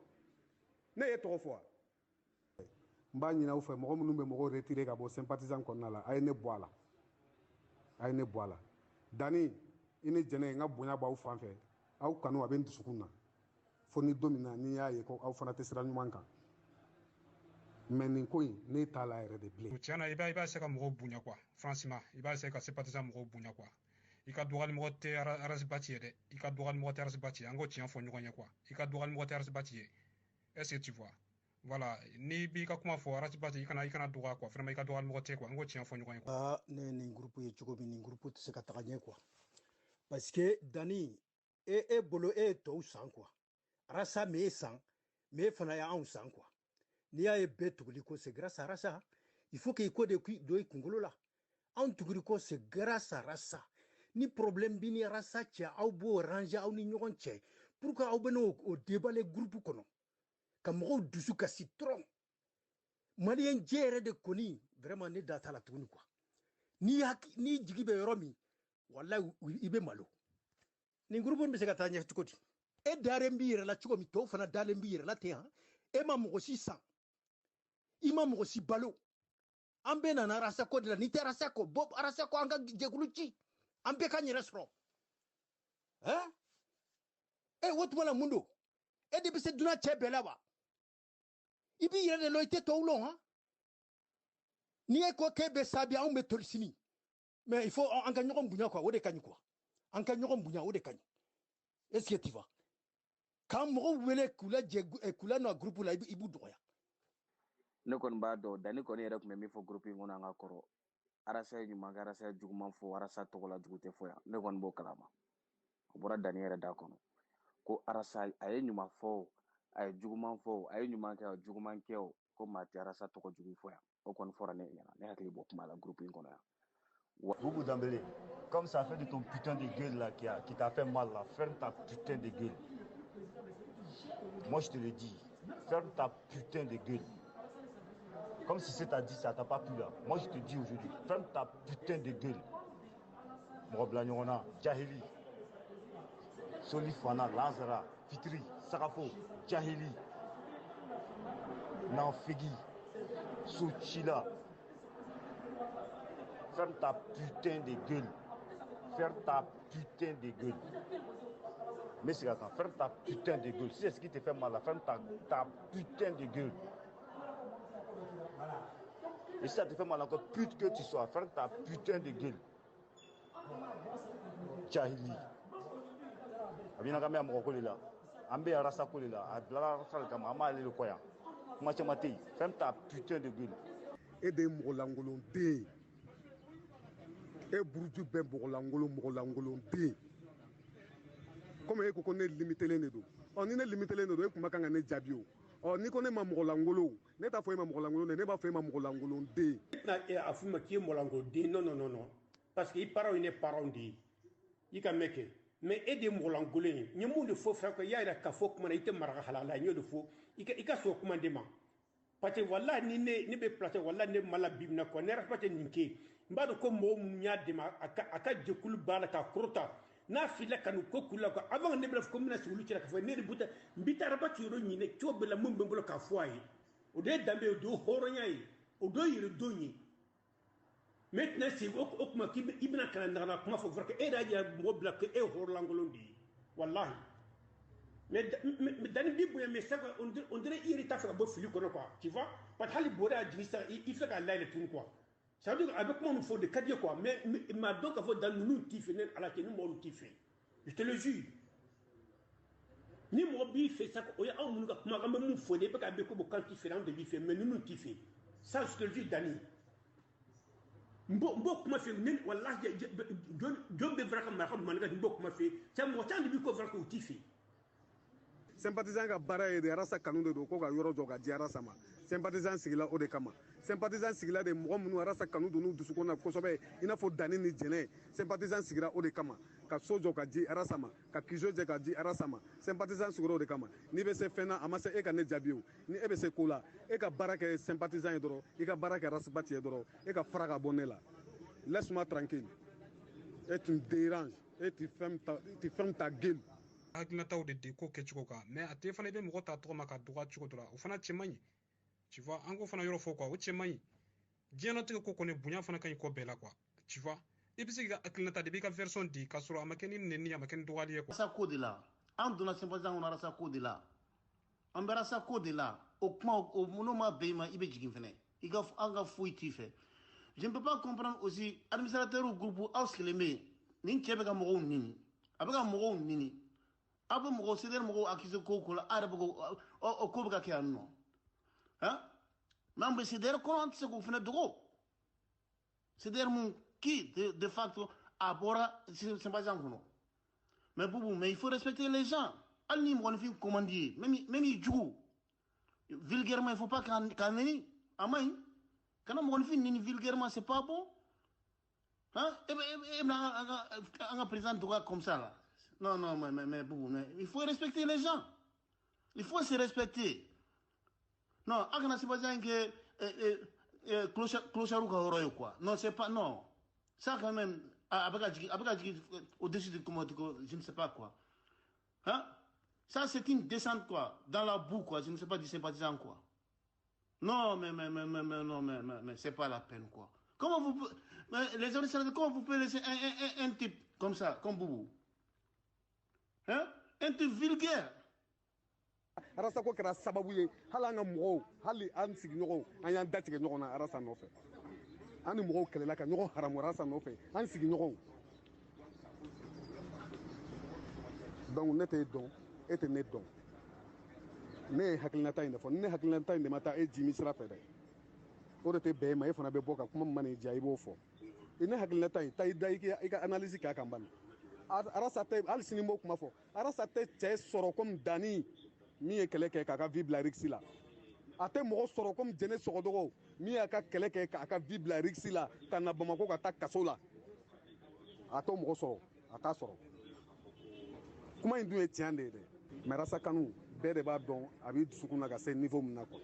ne ye tɔgɔ fɔ wa n b'a ɲini aw fɛ mɔgɔ minnu bɛ mɔgɔw retirer ka bɔ sympathisant kɔnɔna la a ye ne bɔ a la a ye ne bɔ a la Dani i ni jɛnɛ n ka bonya b'aw fan fɛ aw kanu a bɛ n dusukun na fo ni don min na n'i y'a ye ko aw fana tɛ sira ɲuman kan mais nin ko in ne t'a la yɛrɛ de bilen. Tiɲɛna i b'a se ka mɔgɔw bonya quoi franchement i b'a se ka sympathisant mɔgɔw bonya quoi i ka dɔgɔyalimɔgɔ tɛ arasibati ye dɛ i ka dɔgɔyalimɔgɔ tɛ arasibati ye an k'o tiɲɛ fɔ ɲɔgɔn ye quoi i ka dɔgɔyalimɔgɔ tɛ arasibati ye est-ce que tu vois voilà n'i b'i ka kuma fɔ arasibati i kana dɔgɔya quoi vraiment i ka dɔgɔyalimɔgɔ tɛ quoi an k'o tiɲɛ fɔ ɲɔgɔn ye quoi. ne ye nin groupe ye cogo min nin groupe tɛ se ka taga ɲɛ quoi parce que Dani e bolo e ye tɔw san quoi arasa me san me fana ya anw san quoi n'i y'a ye bɛɛ tuguli ko c'est grâce à Rasa il faut que ko de do i kunkolo la anw tuguli ko c'est grâce à Rasa ni problème bi ni Rasa cɛ aw b'o ranger aw ni ɲɔgɔn cɛ pour que aw bɛ n'o déballer groupe kɔnɔ ka mɔgɔw dusu kasi dɔrɔn maliyɛn jɛ yɛrɛ de kɔni vraiment ne da t'a la tuguni quoi ni jigi bɛ yɔrɔ min wallahi i bɛ malo nin groupe bɛ se ka taa ɲɛ cogo di e dalen b'i yɛrɛ la cogo min tɔw fana dalen b'i yɛrɛ la ten han e ma mɔgɔ si san i ma mɔgɔ si balo an bɛɛ nana Arasako de la n'i tɛ Arasako bɔ Arasako an ka jɛkulu ci an bɛɛ ka n yɛrɛ sɔrɔ o tuma na mun don e de bɛ se dunan cɛ bɛɛ la wa i b'i yɛrɛ de lɔ i tɛ tɔw lɔn han n'i ye ko k'e bɛ sa bi anw bɛ toli sini mais il faut an ka ɲɔgɔn bonya quoi o de ka ɲi quoi an ka ɲɔgɔn bonya o de ka ɲi est-ce que tu vois k'an mɔgɔw wele k'u la nɔ groupe la i b'u dɔgɔya. Ne kɔni b'a dɔn Dani kɔni yɛrɛ tun bɛ min fɔ groupe in kɔnɔ an ka kɔrɔ Arasa ye ɲuman kɛ Arasa ye juguman fɔ Arasa tɔgɔ la jugu tɛ fɔ yan ne kɔni b'o kalama o bɔra Dani yɛrɛ da kɔnɔ ko Arasa a ye ɲuman fɔ o a ye juguman fɔ o a ye ɲuman kɛ o juguman kɛ o ko maa tɛ Arasa tɔgɔ jugu fɔ yan o kɔni fɔra ne ɲɛna ne hakili bɔ kuma la groupe in kɔnɔ yan. Boubou Dembélé, comme ça fait de ton putain de gueule là qui t'a fait mal là, ferme ta putain de gueule. Moi je te le dis, ferme ta putain de gueule. Comme si c'est à dit ça t'a pas plu là. Moi je te dis aujourd'hui, ferme ta putain de gueule. Moroblagnorona, Djahili, Solifana, Lazara, Fitri, Sarafo, Djahili, Nanfegi, Souchila. Ferme ta putain de gueule. Ferme ta putain de gueule. Mais c'est attends, ferme ta putain de gueule. Si c'est ce qui te fait mal là, ferme ta putain de gueule. Et si ça te fait mal encore, pute que tu sois, ferme ta putain de gueule. Djahili. Abina kami amokoli là. Ambe arasa koli là. Adlara rasa kama amale le koya. Machamati, ferme ta putain de gueule. Et des molangolon dé. E buruju bɛɛ mɔgɔlangolon den comme e ko ne limitelen de don ni ne limitelen de don e kuma kan ka ne jaabi o ni ko ne ma mɔgɔlangolon ne t'a fɔ e ma mɔgɔlangolon ne b'a fɔ e ma mɔgɔlangolon den. a f'u ma k'i ye mɔgɔlangolon den non parce que i parents ye ne parents de ye i ka mɛn kɛ mais e de ye mɔgɔlangolon ye n ye mun de fɔ fɛn i y'a yira k'a fɔ kuma na i tɛ maraka halala n y'o de fɔ i ka sɔn kuma de ma parce que wallahi ni ne bɛ place wallahi ne ma la bi na quoi ne respecte nin kɛ mbado ko mo munya de ma aka jekulu bala ka krota na fila kanu ko kula ko avant ne bla ko mina sulu tira ka fo ne buta mbita rabati ro nyine to bela mum bembolo ka foyi o de dambe do horonya yi o do yire donyi maintenant c'est o kuma ki ibna kana ndana kuma fo vraka e da ya mo bla ke e horlangolondi wallahi mais dans le bible mais ça on dirait irritant bo fili ko quoi tu vois parce que hali bora admisa il fait qu'à l'aile tout quoi ça veut dire avec moi il faut de cadier quoi mais ma donc faut dans nous tifene à la que nous mo tifé je te le jure ni mo bi fait ça o ya on ka kuma ga mu fo de ka be ko bo kan différent de bi fait mais nous tifé ça je te le jure Dani mbo kuma fait nen wallahi jombe vraka ma xam man ga mbo kuma fait ça mo tan bi ko vraka o tifé sympathisant ka baara ye de arasa kanu de don ko ka yɔrɔ jɔ ka di arasa ma sympathisant sigila o de kama sympathisant sigila de mɔgɔ minnu arasa kanu don n'u dusukun na kosɛbɛ i n'a fɔ Dani ni Jɛnɛ sympathisant sigira o de kama ka so jɔ ka di arasa ma ka kijo jɛ ka di arasa ma sympathisant sigira o de kama n'i bɛ se fɛn na a ma se e ka ne jaabi o ni e bɛ se ko la e ka baara kɛ sympathisant ye dɔrɔn i ka baara kɛ rasibati ye dɔrɔn e ka fara ka bɔ ne la laisse-moi tranquille et tu me déranges et tu fermes ta gueule. hakilinataw de ko kɛcogo kan mais a te fana i bɛ mɔgɔ ta tɔgɔ ma ka dɔgɔya cogo dɔ la o fana cɛ man ɲi tu vois an k'o fana yɔrɔ fɔ quoi o cɛ man ɲi diɲɛlatigɛ ko kɔni bonya fana ka ɲi kɔ bɛɛ la quoi tu vois i bɛ se k'i ka hakilinata de i b'i ka version di k'a sɔrɔ a ma kɛ ni nɛni a ma kɛ ni dɔgɔyali ye quoi. rasa ko de la an donna sympathisant kɔnɔ rasa ko de la an bɛ rasa ko de la o kuma o n'o ma bɛn i ma i bɛ jigin fɛnɛ i ka an ka foyi t'i fɛ je ne peux pas comprendre aussi administrateur groupe aw sigilen bɛ yen nin cɛ bɛ ka mɔgɔw nini a bɛ ka mɔgɔw nini. Abo mɔgɔ seder mɔgɔ akise ko ko la arabe ko o ko bɛ kɛ yan nɔ hein mais an bɛ seder kɔnɔ an tɛ se k'o fana dogo seder mun qui de facto a bɔra sympathisant kɔnɔ mais Boubou mais il faut respecter les gens hali ni mɔgɔninfin commande ye même i jugu vulgairement il faut pas k'a nɛni a ma ɲi kana mɔgɔninfin nɛni vulgairement c'est pas bon hein e bɛna an ka président dɔgɔya comme ça là. Non, mais Boubou, mais il faut respecter les gens. Il faut se respecter. Non, Agna c'est pas dire que clocharou ka horo quoi. Non, c'est pas non. Ça quand même avec au-dessus de comment je ne sais pas quoi. Hein? Ça c'est une descente quoi, dans la boue quoi, je ne sais pas du sympathisant quoi. Non, mais c'est pas la peine quoi. Comment vous les autres comment vous pouvez laisser un type comme ça, comme Boubou? Hein? Un truc vulgaire. Arasa ko kɛra sababu ye hali an ka mɔgɔw hali an sigiɲɔgɔnw an y'an datigɛ ɲɔgɔn na arasa nɔfɛ an ni mɔgɔw kɛlɛla ka ɲɔgɔn haramu arasa nɔfɛ an sigiɲɔgɔnw donc ne t'e dɔn e tɛ ne dɔn ne ye hakilinata in de fɔ ni ne hakilinata in de ma taa e jimi sira fɛ dɛ o de tɛ bɛn e ma e fana bɛ bɔ ka kuma min mana i diya i b'o fɔ i ne hakilinata in taa i da i ka analyse k'a kan bani arasa tɛ hali sini n b'o kuma fɔ arasa tɛ cɛ sɔrɔ comme Dani min ye kɛlɛ kɛ k'a ka vie bila risque la a tɛ mɔgɔ sɔrɔ comme Jɛnɛ Sɔgɔdɔgɔ min y'a ka kɛlɛ kɛ k'a ka vie bila risque la ka na Bamako ka taa kaso la a t'o mɔgɔ sɔrɔ a t'a sɔrɔ kuma in dun ye tiɲɛ de ye dɛ mais arasa kanu bɛɛ de b'a dɔn a b'i dusukun na ka se niveau min na quoi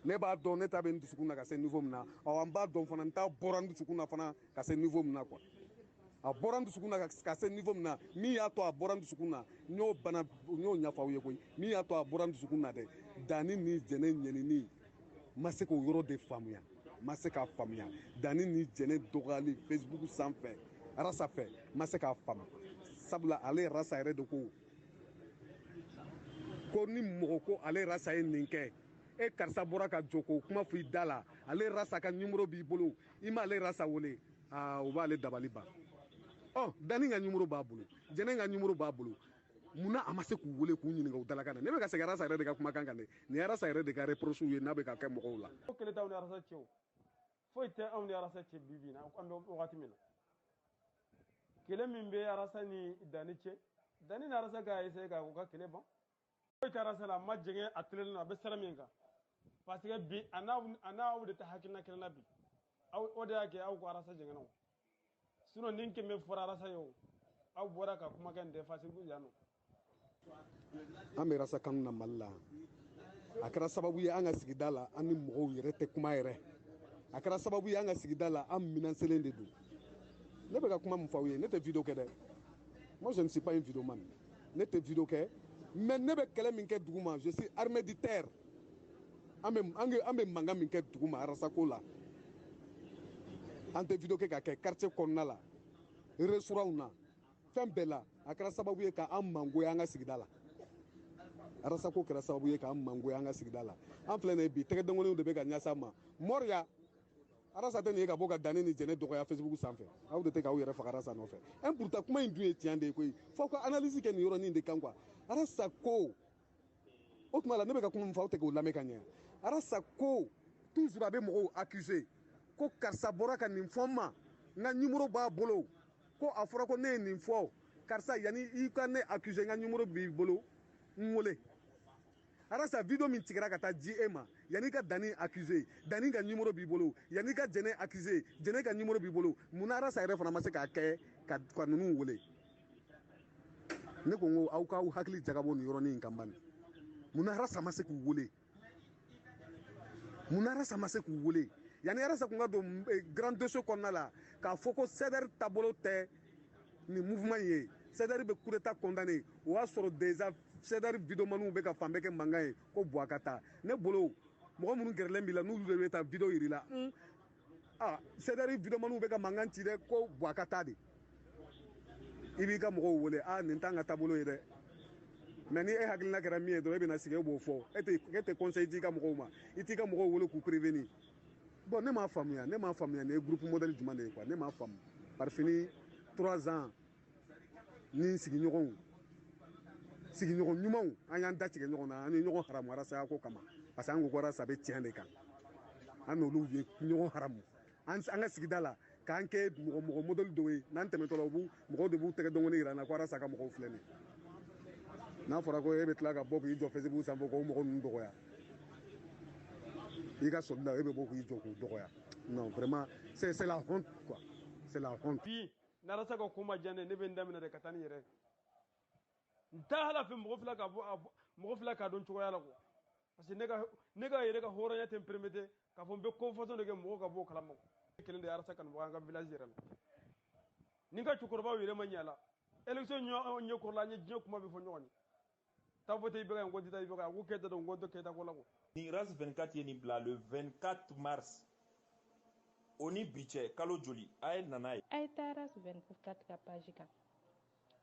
ne b'a dɔn ne ta bɛ n dusukun na ka se niveau min na an b'a dɔn fana n ta bɔra n dusukun na fana ka se niveau min na quoi a bɔra n dusukun na ka se niveau min na min y'a to a bɔra n dusukun na n y'o ɲɛfɔ aw ye koyi min y'a to a bɔra n dusukun na dɛ Dani ni Jɛnɛ ɲɛnini ma se k'o yɔrɔ de faamuya ma se k'a faamuya Dani ni Jɛnɛ dɔgɔyali Facebook sanfɛ arasa fɛ ma se k'a faamu sabula ale rasa yɛrɛ de ko ni mɔgɔ ko ale rasa ye nin kɛ e karisa bɔra ka jɔ k'o kuma fɔ i da la ale rasa ka numéro b'i bolo i ma ale rasa wele o b'ale dabali ban Dani ka numéro b'a bolo Jɛnɛ ka numéro b'a bolo munna a ma se k'u wele k'u ɲininka u dalakan na ne bɛ ka segin arasa yɛrɛ de ka kumakan kan dɛ nin arasa yɛrɛ de ka reproche ye n'a bɛ ka kɛ mɔgɔw la. o kɛlɛ t'aw ni arasa cɛ o foyi tɛ anw ni arasa cɛ bi bi in na an bɛ wagati min na kɛlɛ min bɛ arasa ni Dani cɛ Dani ni arasa ka essayer ka u ka kɛlɛ ban foyi tɛ arasa la a ma jɛngɛ a tilennen don a bɛ sira min kan parce que bi a n'aw de tɛ hakilina kelen na bi o de y'a kɛ aw ko arasa jɛngɛna o sinon ni kɛmɛ fɔra arasa ye o aw bɔra ka kumakan tɛ fasibu yan nɔ. An bɛ rasa kanu na Mali la a kɛra sababu ye an ka sigida la an ni mɔgɔw yɛrɛ tɛ kuma yɛrɛ a kɛra sababu ye an ka sigida la an minanselen de don ne bɛ ka kuma min fɔ aw ye ne tɛ video kɛ dɛ moi je ne suis pas une vidéoman ne tɛ video kɛ mais ne bɛ kɛlɛ min kɛ dugu ma je suis armé de terre an bɛ mankan min kɛ dugu ma arasako la an tɛ video kɛ ka kɛ quartier kɔnɔna la restaurant na fɛn bɛɛ la a kɛra sababu ye k'an mangoya an ka sigida la arasako kɛra sababu ye k'an mangoya an ka sigida la an filɛ nin ye bi tɛgɛdengɔlenw de bɛ ka ɲɛsin ma mɔriya arasa tɛ nin ye ka bɔ ka danni ni jɛnɛ dɔgɔya facebook sanfɛ aw de tɛ k'aw yɛrɛ faga arasa nɔfɛ pourtant kuma in dun ye tiɲɛ de ye koyi f'aw ka analyse kɛ nin yɔrɔnin de kan quoi arasa ko o tuma la ne bɛ ka kuma min fɔ aw tɛ k'o lamɛn ka ɲɛ arasa ko toujours a bɛ mɔgɔw accuser ko karisa bɔra ka nin fɔ n ma n ka numéro b'a bolo ko a fɔra ko ne ye nin fɔ karisa yanni i ka ne accuser n ka numéro b'i bolo n wele arasa video min tigɛra ka taa di e ma yanni ka danni accuser danni ka numéro b'i bolo yanni ka jɛnɛ accuser jɛnɛ ka numéro b'i bolo munna arasa yɛrɛ fana ma se k'a kɛ ka ninnu wele ne ko n ko aw k'aw hakili jagabɔ nin yɔrɔnin kan bani munna arasa ma se k'u wele munna arasa ma se k'u wele yanni arasa kun ka don grand dossier kɔnɔna la k'a fɔ ko CDR taabolo tɛ nin mouvement ye CDR bɛ coup d'état condamné o y'a sɔrɔ déjà CDR videomaniw bɛ ka fan bɛɛ kɛ mankan ye ko bɔ a ka taa ne bolo mɔgɔ minnu gɛrɛlen b'i la n'olu de bɛ taa video yir'i la CDR videomaniw bɛ ka mankan ci dɛ ko bɔ a ka taa de i b'i ka mɔgɔw wele nin t'an ka taabolo ye dɛ mais ni e hakilina kɛra min ye dɔrɔn e bɛna sigi e b'o fɔ e tɛ conseil di i ka mɔgɔw ma i t'i ka mɔgɔw wele k'u prévenir bon ne m'a faamuya nin ye groupe modèle jumɛn de ye quoi ne m'a faamu par fini 3 ans ni sigiɲɔgɔnw ɲumanw an y'an da tigɛ ɲɔgɔn na an ye ɲɔgɔn haramu arasaya ko kama parce que an ko ko arasa bɛ tiɲɛ de kan an n'olu ye ɲɔgɔn haramu an ka sigida la k'an kɛ mɔgɔ modèle dɔw ye n'an tɛmɛtɔ la mɔgɔw de b'u tɛgɛ dɔngɔni yira an na ko arasa ka mɔgɔw filɛ nin ye n'a fɔra ko e bɛ tila ka bɔ k'i jɔ facebook sanfɛ k'o mɔgɔ ninnu dɔgɔya i ka sɔrɔ la e bɛ bɔ k'i jɔ k'u dɔgɔya non vraiment c'est la honte quoi c'est la honte. bi n'arasa ka ko ma diya ne bɛ n daminɛ de ka taa ni yɛrɛ n t'a hala fɛ mɔgɔ fila k'a dɔn cogoya la quoi parce que ne ka yɛrɛ ka hɔrɔnya tɛ n permettre k'a fɔ n bɛ confusion de kɛ mɔgɔw ka bɔ o kalama kelen de ye arasa kanubagaw an ka village yɛrɛ la ni n ka cɛkɔrɔbaw yɛrɛ ma ɲɛ a la élection ɲɛkɔrɔla an ye diɲɛ kuma bɛ fɔ ɲɔgɔn ye taa fɔ tɛ i bɛ ka n kɔnti ta i bɛ ka a ko kɛta dɔn n kɔntɔ kɛta ko la quoi. ni RAS 24 ye nin bila le 24 mars o ni bi cɛ kalo joli a ye nana ye. a ye taa RAS 24 ka page kan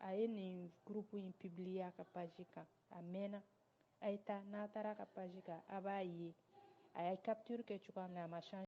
a ye nin groupe in publier a ka page kan a mɛnna a ye taa n'a taara a ka page kan a b'a ye a ye capture kɛ cogoya min na a ma changer